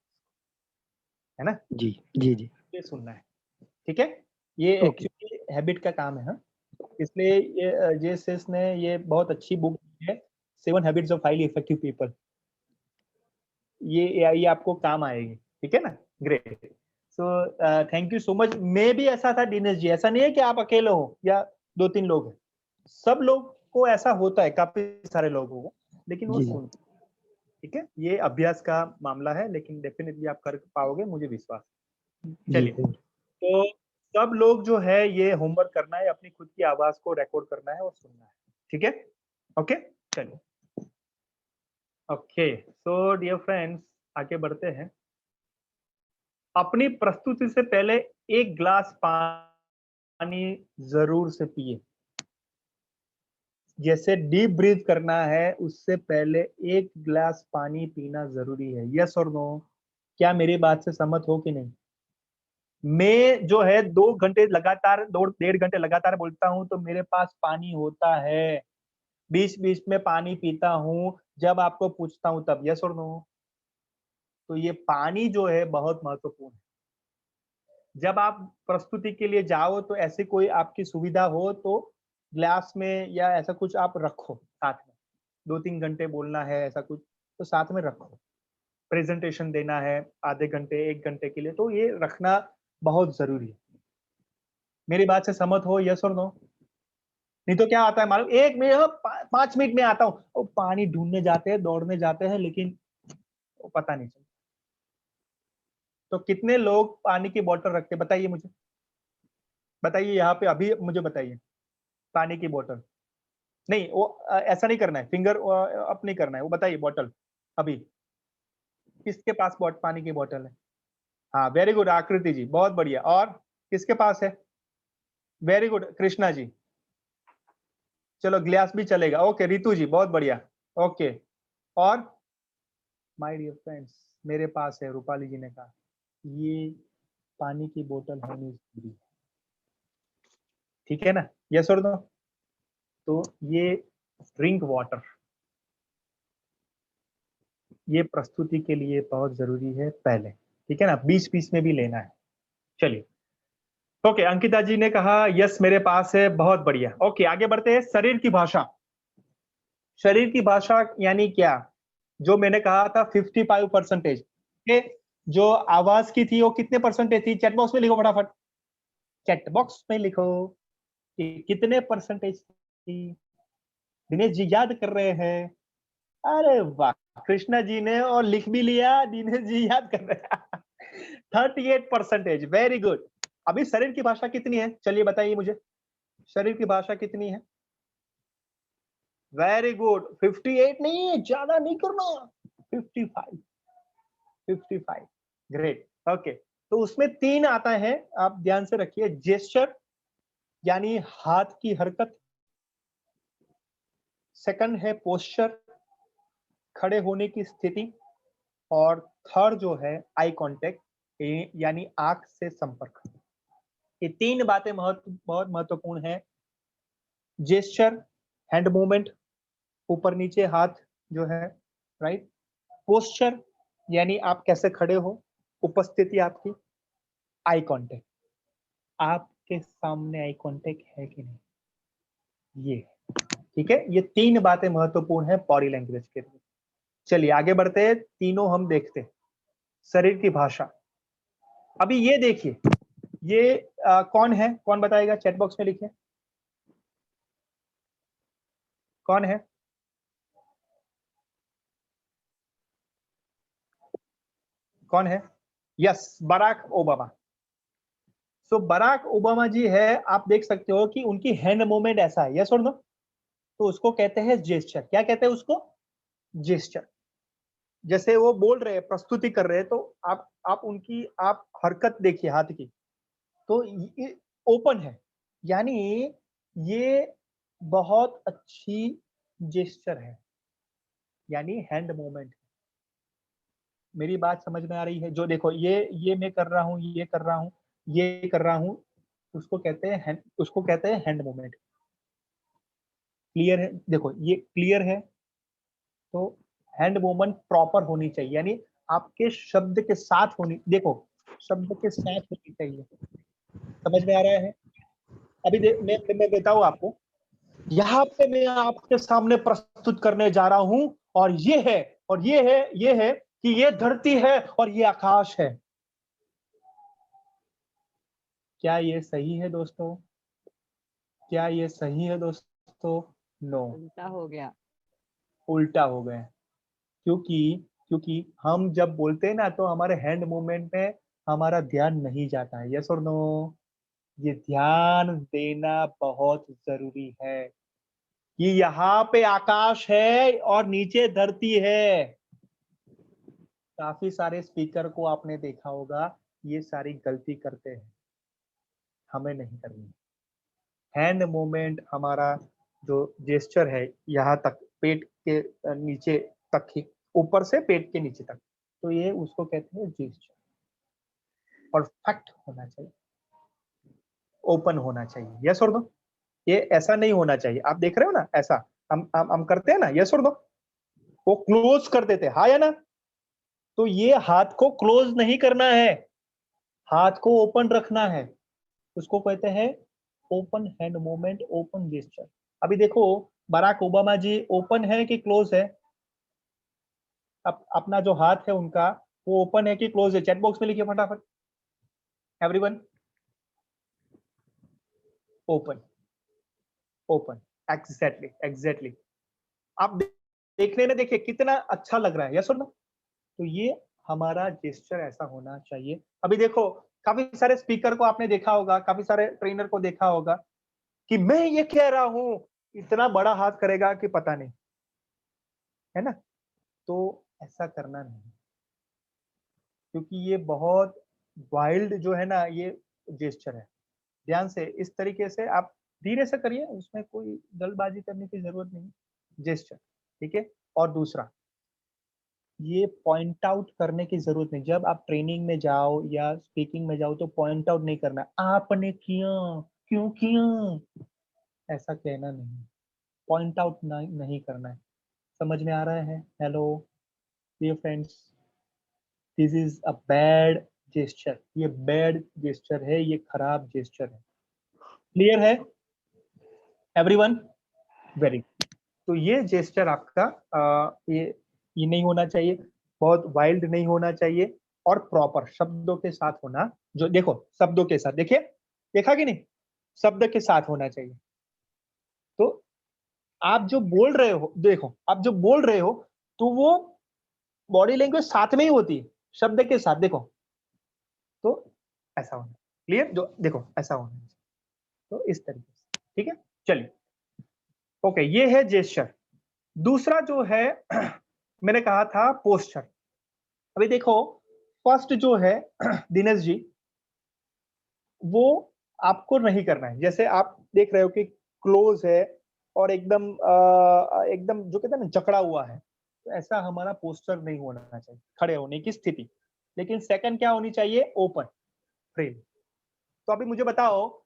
है ना? जी जी जी। ये सुनना है, ठीक है? ये एक्चुअली हैबिट का काम है। हाँ, इसलिए ये जेसेस ने ये बहुत अच्छी बुक है, 7 habits of highly effective people. ये आपको काम आएगी, ठीक है ना? Great. So thank you so much. मैं भी ऐसा था दिनेश जी, ऐसा नहीं है कि आप अकेले हो या 2-3 लोग हैं, सब लोग को ऐसा होता है, काफी सारे लोगों को, लेकिन वो सुन, ठीक है? ये अभ्यास का मामला है, लेकिन डेफिनेटली आप कर पाओगे, मुझे विश्वास है। चलिए, तो सब लोग जो है ये होमवर्क करना है, अपनी खुद की आवाज को रिकॉर्ड करना है और सुनना है, ठीक है? ओके, चलिए। ओके, सो डियर फ्रेंड्स, आगे बढ़ते हैं। अपनी प्रस्तुति से पहले 1 ग्लास पानी जरूर से पिए। जैसे डीप ब्रीथ करना है, उससे पहले 1 ग्लास पानी पीना जरूरी है। यस और नो? क्या मेरी बात से सहमत हो कि नहीं? मैं जो है 2 घंटे लगातार, 2-1.5 घंटे लगातार बोलता हूं, तो मेरे पास पानी होता है, बीच बीच में पानी पीता हूं, जब आपको पूछता हूं तब। यस और नो? तो ये पानी जो है बहुत महत्वपूर्ण है। जब आप प्रस्तुति के लिए जाओ, तो ऐसी कोई आपकी सुविधा हो तो ग्लास में या ऐसा कुछ आप रखो साथ में। 2-3 घंटे बोलना है ऐसा कुछ, तो साथ में रखो। प्रेजेंटेशन देना है आधे घंटे 1 घंटे के लिए, तो ये रखना बहुत जरूरी है। मेरी बात से सहमत हो? यस और नो? नहीं तो क्या आता है मालूम, 1 मिनट 5 मिनट में आता हूँ, वो पानी ढूंढने जाते हैं, दौड़ने जाते हैं, लेकिन वो पता नहीं चलता। तो कितने लोग पानी की बोतल रखते हैं, बताइए मुझे, बताइए यहाँ पे अभी मुझे बताइए। पानी की बोतल नहीं, वो ऐसा नहीं करना है, फिंगर अप नहीं करना है, वो बताइए बोतल अभी किसके पास पानी की बोतल है? हाँ, वेरी गुड आकृति जी, बहुत बढ़िया। और किसके पास है? वेरी गुड कृष्णा जी, चलो ग्लास भी चलेगा। ओके रितु जी बहुत बढ़िया। ओके और माय डियर फ्रेंड्स, मेरे पास है, रूपाली जी ने कहा ये पानी की बोतल होनी जरूरी, ठीक है ना, यस और नो? तो ये ड्रिंक वाटर, ये प्रस्तुति के लिए बहुत जरूरी है पहले, ठीक है ना, बीच बीच में भी लेना है। चलिए ओके, अंकिता जी ने कहा यस मेरे पास है, बहुत बढ़िया। ओके आगे बढ़ते हैं। शरीर की भाषा, शरीर की भाषा यानी क्या? जो मैंने कहा था 55%, जो आवाज की थी वो कितने परसेंटेज थी? चैट बॉक्स में लिखो फटाफट, चैट बॉक्स में लिखो कि कितने परसेंटेज थी। दिनेश जी याद कर रहे हैं, अरे वाह, कृष्णा जी ने और लिख भी लिया, दिनेश जी याद कर रहे हैं 38%, वेरी गुड। अभी शरीर की भाषा कितनी है, चलिए बताइए मुझे, शरीर की भाषा कितनी है? वेरी गुड, 58 नहीं, ज्यादा नहीं करना, 55, ग्रेट। ओके तो उसमें 3 आता है, आप ध्यान से रखिए। जेस्चर यानी हाथ की हरकत, सेकंड है पोस्चर, खड़े होने की स्थिति, और थर्ड जो है आई कांटेक्ट यानी आंख से संपर्क। ये 3 बातें बहुत महत्वपूर्ण है। जेस्चर, हैंड मूवमेंट, ऊपर नीचे हाथ जो है, राइट। पोस्चर यानी आप कैसे खड़े हो, उपस्थिति आपकी। आई कांटेक्ट, आपके सामने आई कांटेक्ट है कि नहीं, ये ठीक है। ये 3 बातें महत्वपूर्ण है बॉडी लैंग्वेज के लिए। चलिए आगे बढ़ते हैं, तीनों हम देखते हैं। शरीर की भाषा, अभी ये देखिए, ये कौन है, कौन बताएगा? चैट बॉक्स में लिखिए, कौन है? कौन है? Yes, Barack Obama. So Barack Obama ji है, आप देख सकते हो कि उनकी हैंड मूवमेंट ऐसा है, यस और नो? तो उसको कहते हैं जेस्चर। क्या कहते हैं उसको? जेस्चर। जैसे वो बोल रहे हैं, प्रस्तुति कर रहे हैं, तो आप उनकी आप हरकत देखिए हाथ की, तो ये ओपन है, यानी ये बहुत अच्छी जेस्चर है, यानी हैंड मूवमेंट। मेरी बात समझ में आ रही है? जो देखो ये मैं कर रहा हूँ, ये कर रहा हूँ, ये कर रहा हूँ, उसको कहते हैं हैंड, उसको कहते हैं हैंड मूवमेंट। क्लियर है? देखो ये क्लियर है, तो हैंड मूवमेंट प्रॉपर होनी चाहिए, यानी आपके शब्द के साथ होनी, देखो शब्द के साथ होनी चाहिए। समझ में आ रहा है? अभी मैं बताऊं आपको, यहाँ पे मैं आपके सामने प्रस्तुत करने जा रहा हूं, और ये है, और ये है कि ये धरती है और ये आकाश है। क्या ये सही है दोस्तों? क्या ये सही है दोस्तों? नो, उल्टा हो गया। उल्टा हो गए। क्योंकि हम जब बोलते हैं ना, तो हमारे हैंड मूवमेंट में हमारा ध्यान नहीं जाता है, यस और नो? ये ध्यान देना बहुत जरूरी है कि यहाँ पे आकाश है और नीचे धरती है। काफी सारे स्पीकर को आपने देखा होगा, ये सारी गलती करते हैं, हमें नहीं करनी। हैंड मूवमेंट हमारा जो जेस्चर है, यहाँ तक पेट के नीचे तक ही, ऊपर से पेट के नीचे तक, तो ये उसको कहते हैं जेस्चर। परफेक्ट होना चाहिए, ओपन होना चाहिए, यस और नो? ये ऐसा नहीं होना चाहिए, आप देख रहे हो ना ऐसा, हम करते हैं ना, यस और नो? वो क्लोज कर देते हैं, हाँ या ना? तो ये हाथ को क्लोज नहीं करना है, हाथ को ओपन रखना है, उसको कहते हैं open hand movement, open gesture. अभी देखो बराक ओबामा जी ओपन है कि क्लोज है? अपना जो हाथ है उनका, वो ओपन है कि क्लोज है? चैट बॉक्स में लिखिए फटाफट, everyone. Open, open, exactly exactly. आप देखने में देखिए कितना अच्छा लग रहा है, यस और नो? तो ये हमारा जेस्चर ऐसा होना चाहिए। अभी देखो काफी सारे स्पीकर को आपने देखा होगा, काफी सारे ट्रेनर को देखा होगा कि मैं ये कह रहा हूं, इतना बड़ा हाथ करेगा कि पता नहीं, है ना? तो ऐसा करना नहीं, क्योंकि ये बहुत वाइल्ड जो है ना, ये जेस्चर है, ध्यान से इस तरीके से आप धीरे से करिए, उसमें कोई जल्दबाजी करने की जरूरत नहीं, जेस्चर, ठीक है। और दूसरा, ये पॉइंट आउट करने की जरूरत नहीं। जब आप ट्रेनिंग में जाओ या स्पीकिंग में जाओ तो पॉइंट आउट नहीं करना, आपने किया, क्यों किया, ऐसा कहना नहीं, पॉइंट आउट नहीं करना है। समझ में आ रहा है? Hello dear friends, this is a bad gesture, ये बैड जेस्चर है, ये खराब जेस्चर है। क्लियर है एवरीवन? वेरी। तो ये जेस्चर आपका ये नहीं होना चाहिए, बहुत वाइल्ड नहीं होना चाहिए, और प्रॉपर शब्दों के साथ होना। जो देखो शब्दों के साथ, देखिए, देखा कि नहीं, शब्द के साथ होना चाहिए। तो आप जो बोल रहे हो, देखो आप जो बोल रहे हो तो वो बॉडी लैंग्वेज साथ में ही होती है शब्द के साथ, देखो। तो ऐसा होना क्लियर, जो देखो ऐसा होना चाहिए। तो इस तरीके से, ठीक है। चलिए, ओके, ये है जेस्चर। दूसरा जो है मैंने कहा था पोस्चर। अभी देखो, फर्स्ट जो है दिनेश जी, वो आपको नहीं करना है। जैसे आप देख रहे हो कि क्लोज है और एकदम एकदम जो कहते हैं ना जकड़ा हुआ है, तो ऐसा हमारा पोस्चर नहीं होना चाहिए, खड़े होने की स्थिति। लेकिन सेकंड क्या होनी चाहिए? Open, free. तो अभी मुझे बताओ,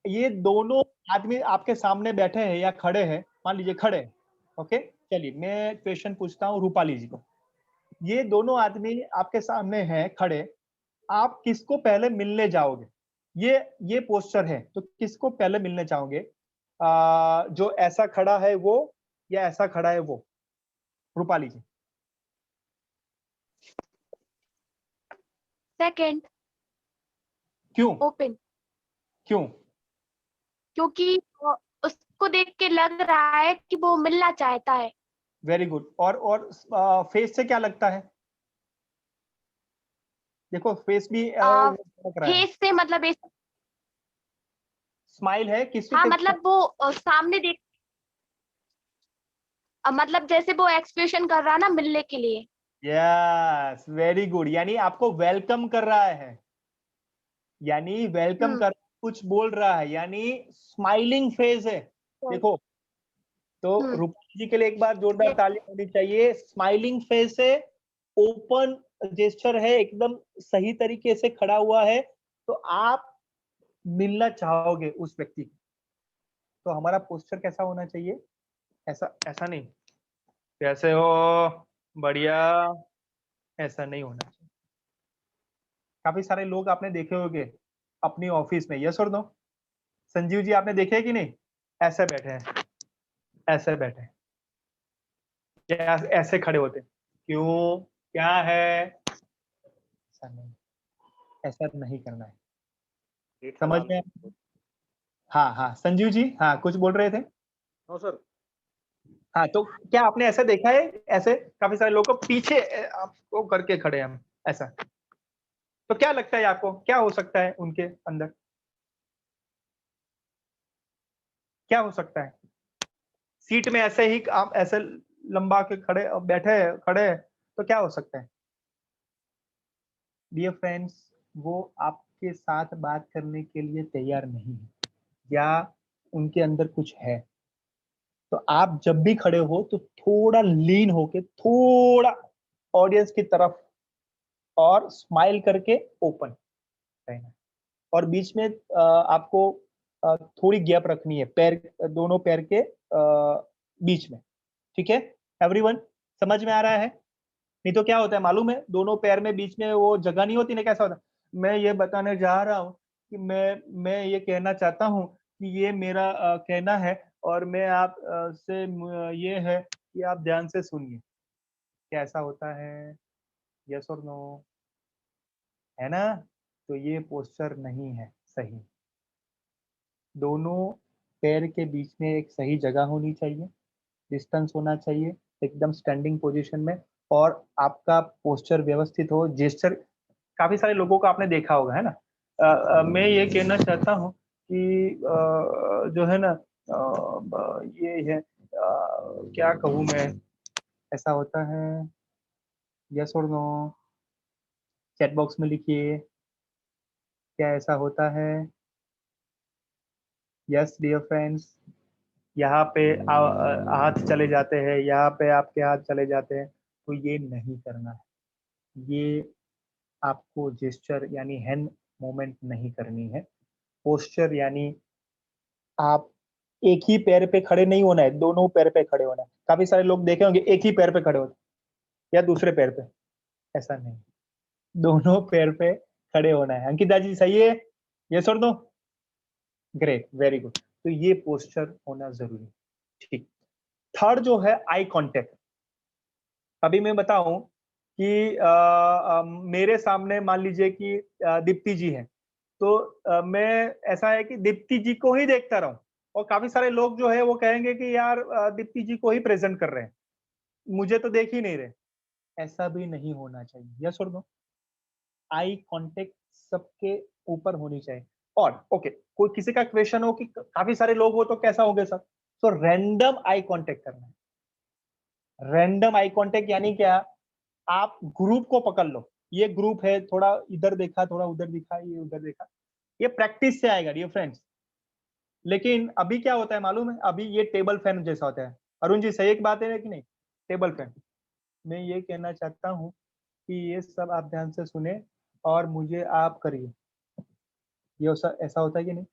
ये दोनों आदमी आपके सामने बैठे हैं या खड़े हैं? मान लीजिए खड़े हैं, ओके। चलिए मैं क्वेश्चन पूछता हूँ रूपाली जी को। ये दोनों आदमी आपके सामने हैं खड़े, आप किसको पहले मिलने जाओगे? ये पोस्चर है, तो किसको पहले मिलने चाहोगे? जो ऐसा खड़ा है वो, या ऐसा खड़ा है वो? रूपाली जी। सेकंड। क्यों? ओपन। क्यों? क्योंकि उसको देख के लग रहा है कि वो मिलना चाहता है। Very good. और फेस से क्या लगता है? देखो फेस भी लग रहा है। फेस से मतलब स्माइल है किसी हाँ, के? मतलब वो सामने देख, मतलब जैसे वो एक्सप्रेशन कर रहा है ना मिलने के लिए। Yes, very good. यानी आपको वेलकम कर रहा है, यानी वेलकम कर, कुछ बोल रहा है, यानी स्माइलिंग फेस है। देखो, तो रूपाली जी के लिए एक बार जोरदार ताली होनी चाहिए। स्माइलिंग फेस है, ओपन जेस्चर है, एकदम सही तरीके से खड़ा हुआ है, तो आप मिलना चाहोगे उस व्यक्ति को। तो हमारा पोस्चर कैसा होना चाहिए? ऐसा, ऐसा नहीं, कैसे हो, बढ़िया, ऐसा नहीं होना चाहिए। काफी सारे लोग आपने देखे होंगे अपनी ऑफिस में, यस और नो? संजीव जी आपने देखे कि नहीं? ऐसे बैठे हैं, ऐसे बैठे हैं, या ऐसे खड़े होते हैं। क्यों, क्या है? ऐसा नहीं, ऐसा नहीं करना है। समझ में? हाँ हाँ, संजीव जी, हाँ कुछ बोल रहे थे? No sir. हाँ, तो क्या आपने ऐसा देखा है? ऐसे काफी सारे लोग को पीछे आपको करके खड़े हैं हम, ऐसा। तो क्या लगता है आपको, क्या हो सकता है उनके अंदर? क्या हो सकता है? सीट में ऐसे ही आप ऐसे लंबा के खड़े बैठे खड़े, तो क्या हो सकता है? डियर फ्रेंड्स, वो आपके साथ बात करने के लिए तैयार नहीं है, या उनके अंदर कुछ है। तो आप जब भी खड़े हो तो थोड़ा लीन होके, थोड़ा ऑडियंस की तरफ, और स्माइल करके ओपन रहना। और बीच में आपको थोड़ी गैप रखनी है, पैर, दोनों पैर के बीच में, ठीक है एवरीवन? समझ में आ रहा है? नहीं तो क्या होता है मालूम है, दोनों पैर में बीच में वो जगह नहीं होती ना, कैसा होता है? मैं ये बताने जा रहा हूँ कि मैं ये कहना चाहता हूँ कि ये मेरा कहना है, और मैं आप से ये है कि आप ध्यान से सुनिए। क्या ऐसा होता है? यस और नो? है ना? तो ये पोस्चर नहीं है सही। दोनों पैर के बीच में एक सही जगह होनी चाहिए, डिस्टेंस होना चाहिए, एकदम स्टैंडिंग पोजीशन में, और आपका पोस्चर व्यवस्थित हो। जेस्चर काफी सारे लोगों को आपने देखा होगा, है ना? मैं ये कहना चाहता हूँ कि जो है ना, ये है, क्या कहूँ मैं, ऐसा होता है। यस और नो? चैट बॉक्स में लिखिए, क्या ऐसा होता है? यस डियर फ्रेंड्स, यहाँ पे हाथ चले जाते हैं, यहाँ पे आपके हाथ चले जाते हैं, तो ये नहीं करना है। ये आपको जेस्चर यानी हैंड मूवमेंट नहीं करनी है। पोस्चर यानी आप एक ही पैर पे खड़े नहीं होना है, दोनों पैर पे खड़े होना है। काफी सारे लोग देखे होंगे एक ही पैर पे खड़े होते या दूसरे पैर पे, ऐसा नहीं, दोनों पैर पे खड़े होना है। अंकिता जी सही है, ये सर दो, ग्रेट, वेरी गुड। तो ये पोस्चर होना जरूरी है। ठीक, थर्ड जो है आई कांटेक्ट। अभी मैं बताऊं कि मेरे सामने मान लीजिए कि दीप्ति जी हैं, तो मैं ऐसा है कि दीप्ति जी को ही देखता रहूं, और काफी सारे लोग जो है वो कहेंगे कि यार दीप्ति जी को ही प्रेजेंट कर रहे हैं, मुझे तो देख ही नहीं रहे। ऐसा भी नहीं होना चाहिए। यस और नो, आई कांटेक्ट सबके ऊपर होनी चाहिए। और ओके, कोई किसी का क्वेश्चन हो कि काफी सारे लोग हो तो कैसा होगा सर, तो रैंडम आई कांटेक्ट करना है। रैंडम आई कांटेक्ट यानी क्या, आप ग्रुप को पकड़ लो, ये ग्रुप है, थोड़ा इधर देखा, थोड़ा उधर दिखा, ये उधर देखा, ये प्रैक्टिस से आएगा डियर फ्रेंड्स। लेकिन अभी क्या होता है मालूम है, अभी ये टेबल फैन जैसा होता है। अरुण जी सही एक बात है कि नहीं, टेबल फैन। मैं ये कहना चाहता हूँ कि ये सब आप ध्यान से सुने और मुझे आप करिए। ये ऐसा होता है कि नहीं,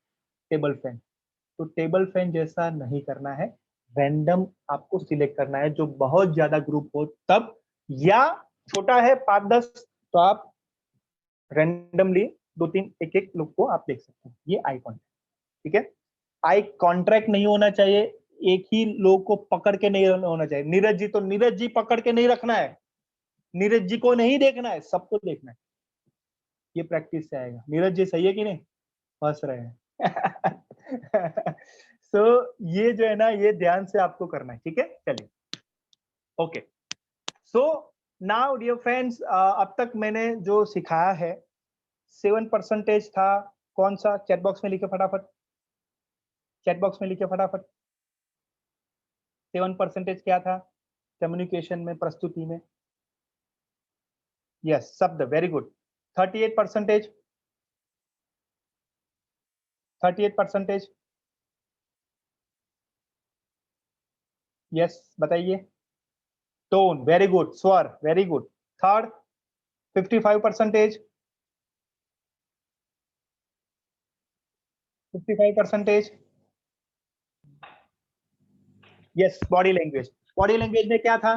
टेबल फैन। तो टेबल फैन जैसा नहीं करना है, रैंडम आपको सिलेक्ट करना है। जो बहुत ज्यादा ग्रुप हो तब, या छोटा है 5-10, तो आप रैंडमली 2-3 एक लोग को आप देख सकते हैं। ये आई कॉन्टैक्ट, ठीक है। आई कॉन्ट्रैक्ट नहीं होना चाहिए, एक ही लोग को पकड़ के नहीं होना चाहिए। नीरज जी, तो नीरज जी पकड़ के नहीं रखना है, नीरज जी को नहीं देखना है, सबको देखना है। ये प्रैक्टिस से आएगा। नीरज जी सही है कि नहीं, हंस रहे हैं। सो ये जो है ना, ये ध्यान से आपको करना है, ठीक है। चलिए, okay. So now dear friends, अब तक मैंने जो सिखाया है 7% था। कौन सा, चैट बॉक्स में लिखे फटाफट, चैट बॉक्स में लिखे फटाफट। 7% क्या था कम्युनिकेशन में, प्रस्तुति में? यस, शब्द, वेरी गुड। 38%, 38%, यस बताइए। Tone, very good. स्वर, very good. Third 55%, 55%, yes. Body language, body language में क्या था?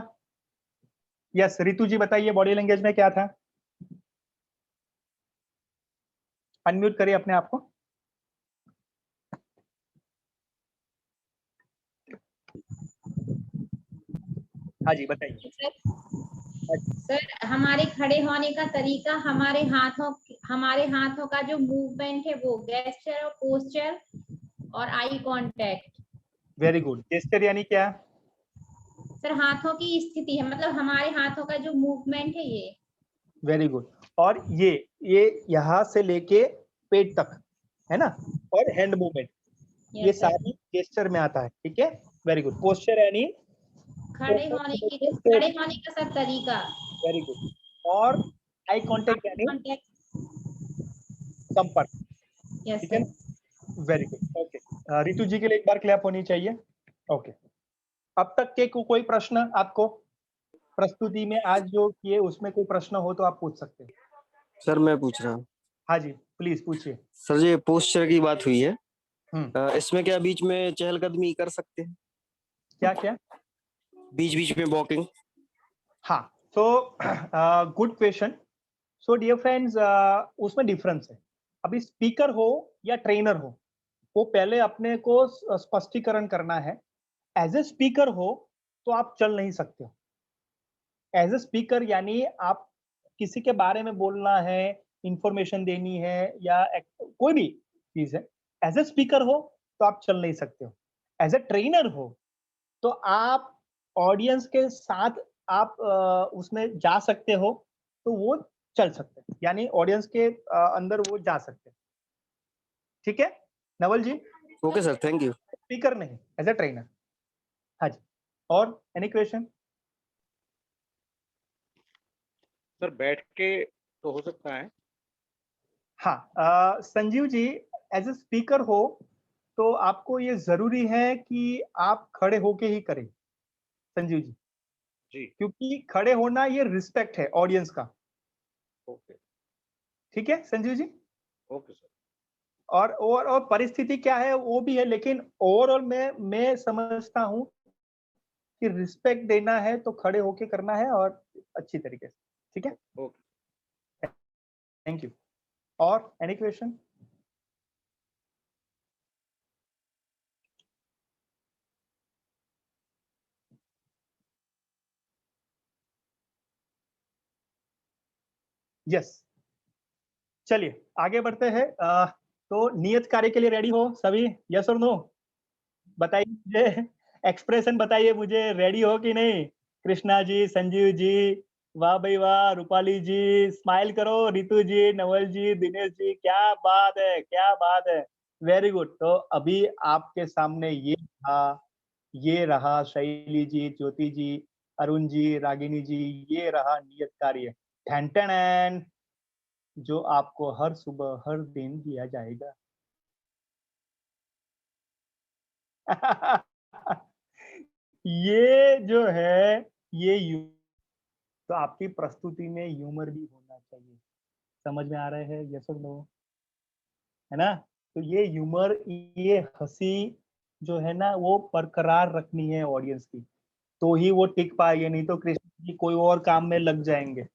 यस, रितु जी बताइए, बॉडी लैंग्वेज में क्या था? अनम्यूट करिए अपने आप को। हाँ जी बताइए। सर हमारे खड़े होने का तरीका, हमारे हाथों का जो मूवमेंट है वो गेस्चर और पोस्चर और eye contact. Very good. Gesture यानी क्या? सर हाथों की स्थिति है, मतलब हमारे हाथों का जो मूवमेंट है ये। Very good. और ये यहाँ से लेके पेट तक है ना, और हैंड मूवमेंट, ये सारी जेस्चर में आता है, ठीक है। Very good. पोस्चर यानी खड़े होने का सर तरीका। Very good. और आई कांटेक्ट यानी संपर्क, ठीक है। Very good, okay. Ritu ji के लिए एक बार क्लैप होनी चाहिए। ओके, अब तक के कोई प्रश्न आपको प्रस्तुति में आज जो किए उसमें कोई प्रश्न हो तो आप पूछ सकते हैं। सर मैं पूछ रहा हूँ। हाँ जी प्लीज पूछिए। सर ये पोस्चर की बात हुई है, इसमें क्या बीच में चहलकदमी कर सकते हैं? क्या क्या? बीच बीच में वॉकिंग? हाँ, so good question. So dear friends, उसमें डिफरेंस है। अभी स्पीकर हो या ट्रेनर हो, वो पहले अपने को स्पष्टीकरण करना है। एज ए स्पीकर हो तो आप चल नहीं सकते हो। एज ए स्पीकर यानी आप किसी के बारे में बोलना है, इंफॉर्मेशन देनी है, या कोई भी चीज है, एज ए स्पीकर हो तो आप चल नहीं सकते हो। एज ए ट्रेनर हो तो आप ऑडियंस के साथ आप उसमें जा सकते हो, तो वो चल सकते हैं, यानी ऑडियंस के अंदर वो जा सकते हैं, ठीक है। Naval ji? Okay sir, thank you. Speaker नहीं, एज ए ट्रेनर। हाँ जी, और एनी क्वेश्चन? सर बैठ के तो हो सकता है। हाँ, Sanjeev ji, as a speaker हो तो आपको ये जरूरी है कि आप खड़े होके ही करें संजीव जी, जी क्योंकि खड़े होना ये रिस्पेक्ट है ऑडियंस का। ओके ठीक है संजीव जी। Okay sir. और परिस्थिति क्या है वो भी है, लेकिन ओवरऑल मैं समझता हूँ कि रिस्पेक्ट देना है तो खड़े होके करना है और अच्छी तरीके से। ठीक है, ओके थैंक यू। और एनी क्वेश्चन? यस, चलिए आगे बढ़ते हैं। तो नियत कार्य के लिए रेडी हो सभी? यस और नो बताइए मुझे, एक्सप्रेशन बताइए मुझे, रेडी हो कि नहीं? कृष्णा जी, संजीव जी, वाह भाई वाह, रूपाली जी, स्माइल करो, रितु जी, नवल जी, दिनेश जी, क्या बात है, क्या बात है, वेरी गुड। तो अभी आपके सामने ये रहा शैली जी, ज्योति जी, अरुण जी, रागिनी जी, ये रहा नियत कार्य ठन ठन, जो आपको हर सुबह हर दिन दिया जाएगा। ये जो है ये तो आपकी प्रस्तुति में ह्यूमर भी होना चाहिए। समझ में आ रहे हैं? यस और नो, है ना? तो ये ह्यूमर, ये हंसी जो है ना वो बरकरार रखनी है ऑडियंस की, तो ही वो टिक पाएंगे, नहीं तो कृष्ण जी कोई और काम में लग जाएंगे,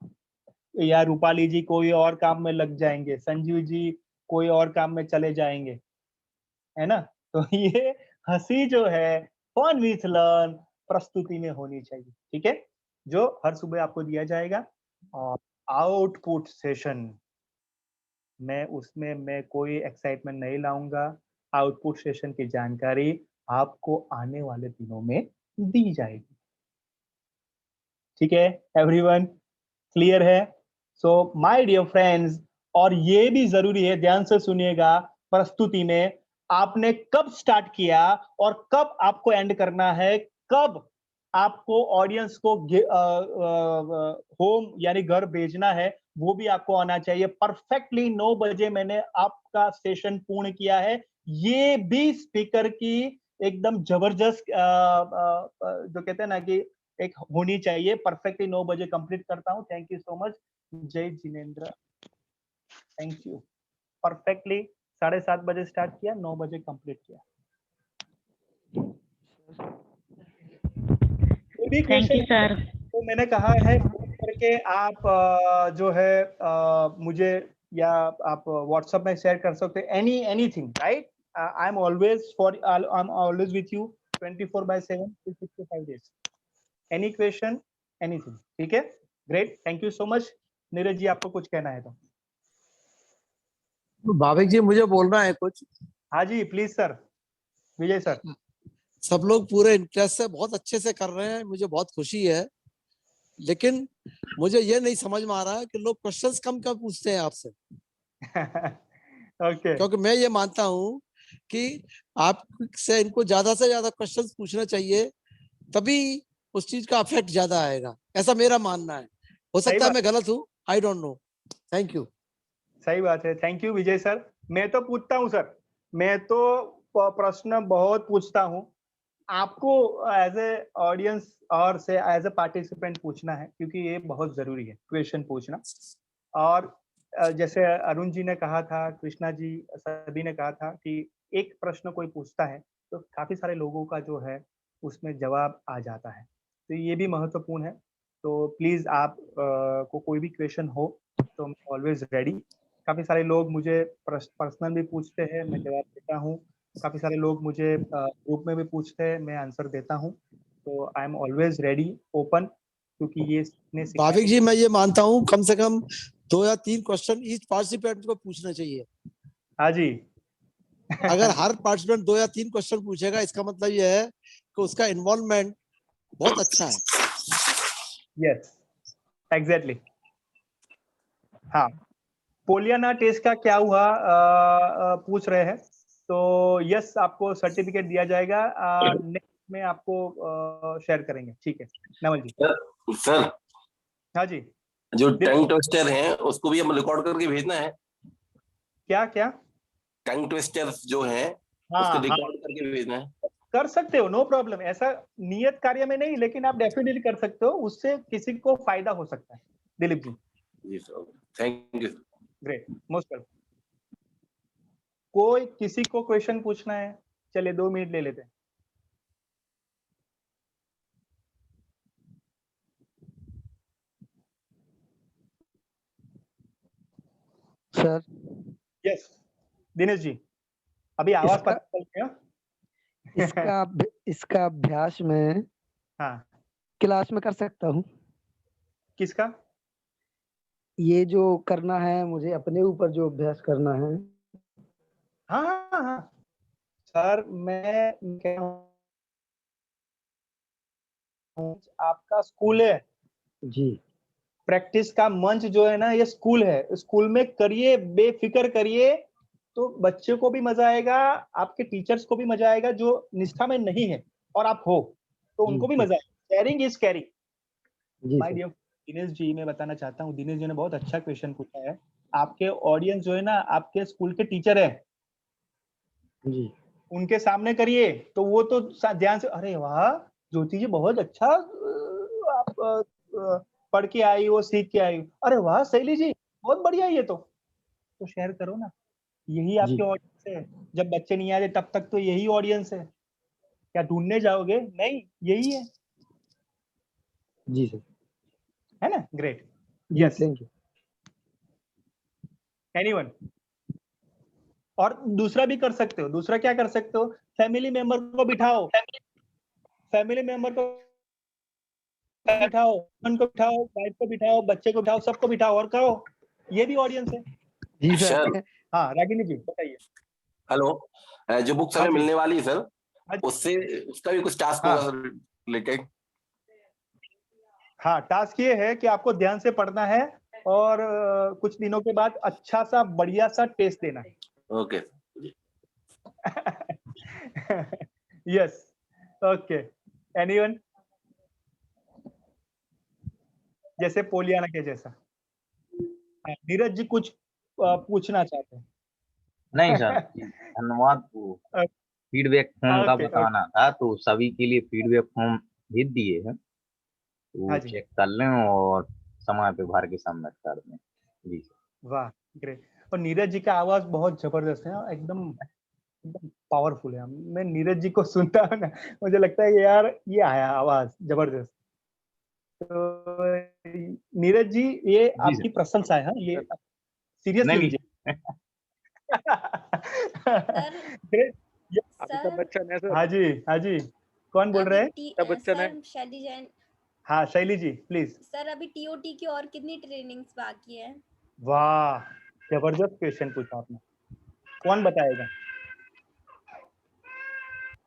या रूपाली जी कोई और काम में लग जाएंगे, संजीव जी कोई और काम में चले जाएंगे, है ना? तो ये हंसी जो है फन विथ लर्न प्रस्तुति में होनी चाहिए। ठीक है, जो हर सुबह आपको दिया जाएगा। और आउटपुट सेशन मैं कोई एक्साइटमेंट नहीं लाऊंगा। आउटपुट सेशन की जानकारी आपको आने वाले दिनों में दी जाएगी। ठीक है एवरीवन, क्लियर है? सो माय डियर फ्रेंड्स, और ये भी जरूरी है, ध्यान से सुनिएगा, प्रस्तुति में आपने कब स्टार्ट किया और कब आपको एंड करना है, कब आपको ऑडियंस को होम यानी घर भेजना है, वो भी आपको आना चाहिए। परफेक्टली 9 बजे मैंने आपका सेशन पूर्ण किया है, ये भी स्पीकर की एकदम जबरदस्त जो कहते हैं ना कि एक होनी चाहिए। परफेक्टली 9 बजे कंप्लीट करता हूँ। थैंक यू सो मच जय जिनेन्द्र, थैंक यू। परफेक्टली 7:30 बजे स्टार्ट किया, 9 बजे कंप्लीट किया। Thank you sir. तो मैंने कहा है करके आप जो है मुझे या आप व्हाट्सएप में शेयर कर सकते हैं, anything, right? I am always with you 24/7 365 days। Any question, anything, ठीक है? Great, thank you so much. Neeraj ji आपको कुछ कहना है तो? भाविक जी मुझे बोलना है कुछ। हाँ जी प्लीज सर। विजय सर, सब लोग पूरे इंटरेस्ट से बहुत अच्छे से कर रहे हैं, मुझे बहुत खुशी है, लेकिन मुझे ये नहीं समझ में आ रहा है कि लोग क्वेश्चंस कम कम पूछते हैं आपसे। ओके। क्योंकि मैं ये मानता हूँ कि आपसे इनको ज्यादा से ज्यादा क्वेश्चंस पूछना चाहिए, तभी उस चीज का इफेक्ट ज्यादा आएगा, ऐसा मेरा मानना है। हो सकता है मैं गलत हूँ, I don't know. Thank you. सही बात है, थैंक यू विजय सर। मैं तो पूछता हूँ सर, मैं तो प्रश्न बहुत पूछता हूँ, आपको एज ए ऑडियंस और से एज ए पार्टिसिपेंट पूछना है, क्योंकि ये बहुत जरूरी है क्वेश्चन पूछना। और जैसे अरुण जी ने कहा था, कृष्णा जी सभी ने कहा था कि एक प्रश्न कोई पूछता है तो काफी सारे लोगों का जो है उसमें जवाब आ जाता है, तो ये भी महत्वपूर्ण है। तो प्लीज आप को कोई भी क्वेश्चन हो तो मैं ऑलवेज रेडी। काफी सारे लोग मुझे पर्सनल भी पूछते हैं, मैं जवाब देता हूँ। काफी सारे लोग मुझे ग्रुप में भी पूछते हैं, मैं आंसर देता हूँ। तो आई एम ऑलवेज रेडी, ओपन, क्योंकि ये भाविक जी मैं ये मानता हूँ कम से कम 2 या 3 क्वेश्चन ईच पार्टिसिपेंट को पूछना चाहिए। हाँ जी। अगर हर पार्टिसिपेंट 2 या 3 क्वेश्चन पूछेगा, इसका मतलब ये है कि उसका इन्वॉल्वमेंट बहुत अच्छा है। Yes exactly. हाँ, पोलियाना टेस्ट का क्या हुआ पूछ रहे हैं, तो यस आपको सर्टिफिकेट दिया जाएगा, नेक्स्ट में आपको शेयर करेंगे। ठीक है नवल जी। सर हाँ जी, जो टंग ट्विस्टर है उसको भी हम रिकॉर्ड करके भेजना है। क्या क्या टंग ट्विस्टर्स जो हैं हाँ उसको हाँ रिकॉर्ड करके भेजना है। कर सकते हो, नो प्रॉब्लम। ऐसा नियत कार्य में नहीं, लेकिन आप डेफिनेटली कर सकते हो, उससे किसी को फायदा हो सकता है। दिलीप जी, जी sir, thank you. Great, most welcome. कोई किसी को क्वेश्चन पूछना है? चलिए 2 मिनट ले लेते हैं। सर यस दिनेश जी, अभी आवाज इसका पता चल गया? इसका अभ्यास में हाँ क्लास में कर सकता हूँ? किसका? ये जो करना है मुझे अपने ऊपर जो अभ्यास करना है। हाँ हाँ हाँ सर, मैं कह रहा हूँ आपका स्कूल है जी प्रैक्टिस का मंच जो है ना, ये स्कूल है। स्कूल में करिए, बेफिक्र करिए, तो बच्चे को भी मजा आएगा, आपके टीचर्स को भी मजा आएगा जो निष्ठा में नहीं है और आप हो, तो उनको भी मजा आएगा। Sharing is caring. जी my sir. Dear Dinesh ji, मैं बताना चाहता हूँ, दिनेश जी ने बहुत अच्छा क्वेश्चन पूछा है। आपके ऑडियंस जो है ना, आपके स्कूल के टीचर है, जी उनके सामने करिए, तो वो तो ध्यान से, अरे वाह ज्योति जी बहुत अच्छा आप पढ़ के आई हो, सीख के आई हो, अरे वाह शैली जी बहुत बढ़िया है ये तो शेयर करो ना। यही आपके ऑडियंस है। जब बच्चे नहीं आते तब तक तो यही ऑडियंस है। क्या ढूंढने जाओगे? नहीं, यही है जी सर। है ना? ग्रेट, जी यस। Thank you. एनीवन? और दूसरा भी कर सकते हो। दूसरा क्या कर सकते हो? फैमिली मेंबर को बिठाओ, फैमिली मेंबर को बिठाओ, हस्बैंड को बिठाओ, वाइफ को बिठाओ, बच्चे को बिठाओ, सबको बिठाओ और कहो, ये भी ऑडियंस है। जी सर सर। हाँ रागिनी जी बताइए। हेलो, जो बुक्स हाँ हमें जी, मिलने वाली है सर, हाँ जी, उससे उसका भी कुछ टास्क हाँ होगा सर रिलेटेड? हाँ टास्क ये है कि आपको ध्यान से पढ़ना है और कुछ दिनों के बाद अच्छा सा बढ़िया सा टेस्ट देना है। ओके। Yes, okay. एनीवन? जैसे पोलियाना के जैसा। हाँ, नीरज जी कुछ पूछना चाहते हैं? नहीं सर, धन्यवाद। वो फीडबैक फॉर्म का ओके ओके, बताना था, तो सभी के लिए फीडबैक फॉर्म भेज दिए हैं, तो हाँ वो जी, चेक कर लें और समय पे भर के सबमिट कर दें। जी सर। वाह ग्रेट। और नीरज जी का आवाज बहुत जबरदस्त है, एकदम एकदम पावरफुल है। मैं नीरज जी को सुनता हूँ ना, मुझे लगता है कि यार ये आया आवाज जबरदस्त। तो नीरज जी ये जी आपकी सर। प्रशंसा है, हाँ, ये सीरियसली नहीं लीजिए। Sir great. Amitabh sir Bachchan है सर। हाँ जी, हाँ जी, कौन बोल रहे हैं? अमिताभ बच्चन है। सर शैली जैन। हाँ शैली जी प्लीज। सर अभी टीओटी की और कितनी ट्रेनिंग्स बाकी है? वाह जबरदस्त क्वेश्चन पूछा आपने। कौन बताएगा?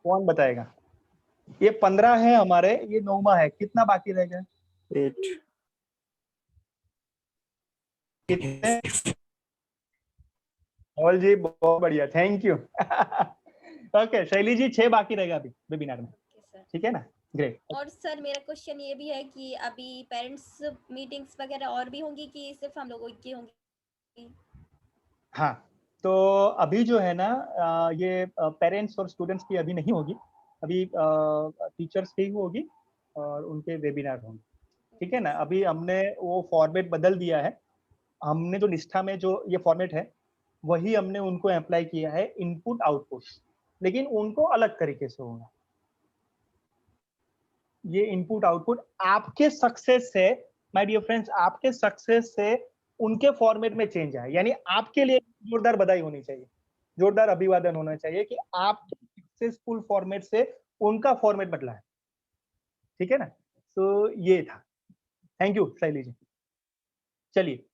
कौन बताएगा? ये 15 है हमारे, ये 9वां है, कितना बाकी रह गया? 8 कितने? ऑल जी बहुत बढ़िया, थैंक यू। ओके शैली जी 6 बाकी रहेगा अभी वेबिनार में, सर ठीक है ना? ग्रेट। और सर मेरा क्वेश्चन ये भी है कि अभी पेरेंट्स मीटिंग्स वगैरह और भी होंगी कि सिर्फ हम लोगों की होंगी? हाँ तो अभी जो है ना ये पेरेंट्स और स्टूडेंट्स की अभी नहीं होगी, अभी टीचर्स की होगी और उनके वेबिनार होंगे, ठीक है ना? अभी हमने वो फॉर्मेट बदल दिया है। हमने जो निष्ठा में जो ये फॉर्मेट है वही हमने उनको अप्लाई किया है, इनपुट आउटपुट, लेकिन उनको अलग तरीके से होगा। ये इनपुट आउटपुट आपके सक्सेस से, माय डियर फ्रेंड्स, आपके सक्सेस से उनके फॉर्मेट में चेंज आए, यानी आपके लिए जोरदार बधाई होनी चाहिए, जोरदार अभिवादन होना चाहिए कि आपके सक्सेसफुल फॉर्मेट से उनका फॉर्मेट बदला है, ठीक है ना? तो ये था। थैंक यू शैली जी। चलिए,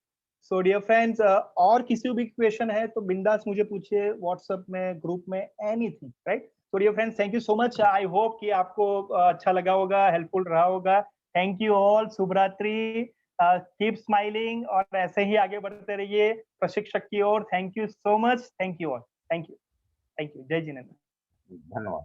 सो डियर फ्रेंड्स, और किसी भी क्वेश्चन है तो बिंदास मुझे पूछिए, व्हाट्सएप में, ग्रुप में, anything, right? So dear friends, thank you so much. I hope कि आपको अच्छा लगा होगा, हेल्पफुल रहा होगा। थैंक यू ऑल, शुभ रात्रि, कीप स्माइलिंग और ऐसे ही आगे बढ़ते रहिए प्रशिक्षक की ओर। Thank you so much, thank you all, thank you, जय जिनेंद्र। धन्यवाद।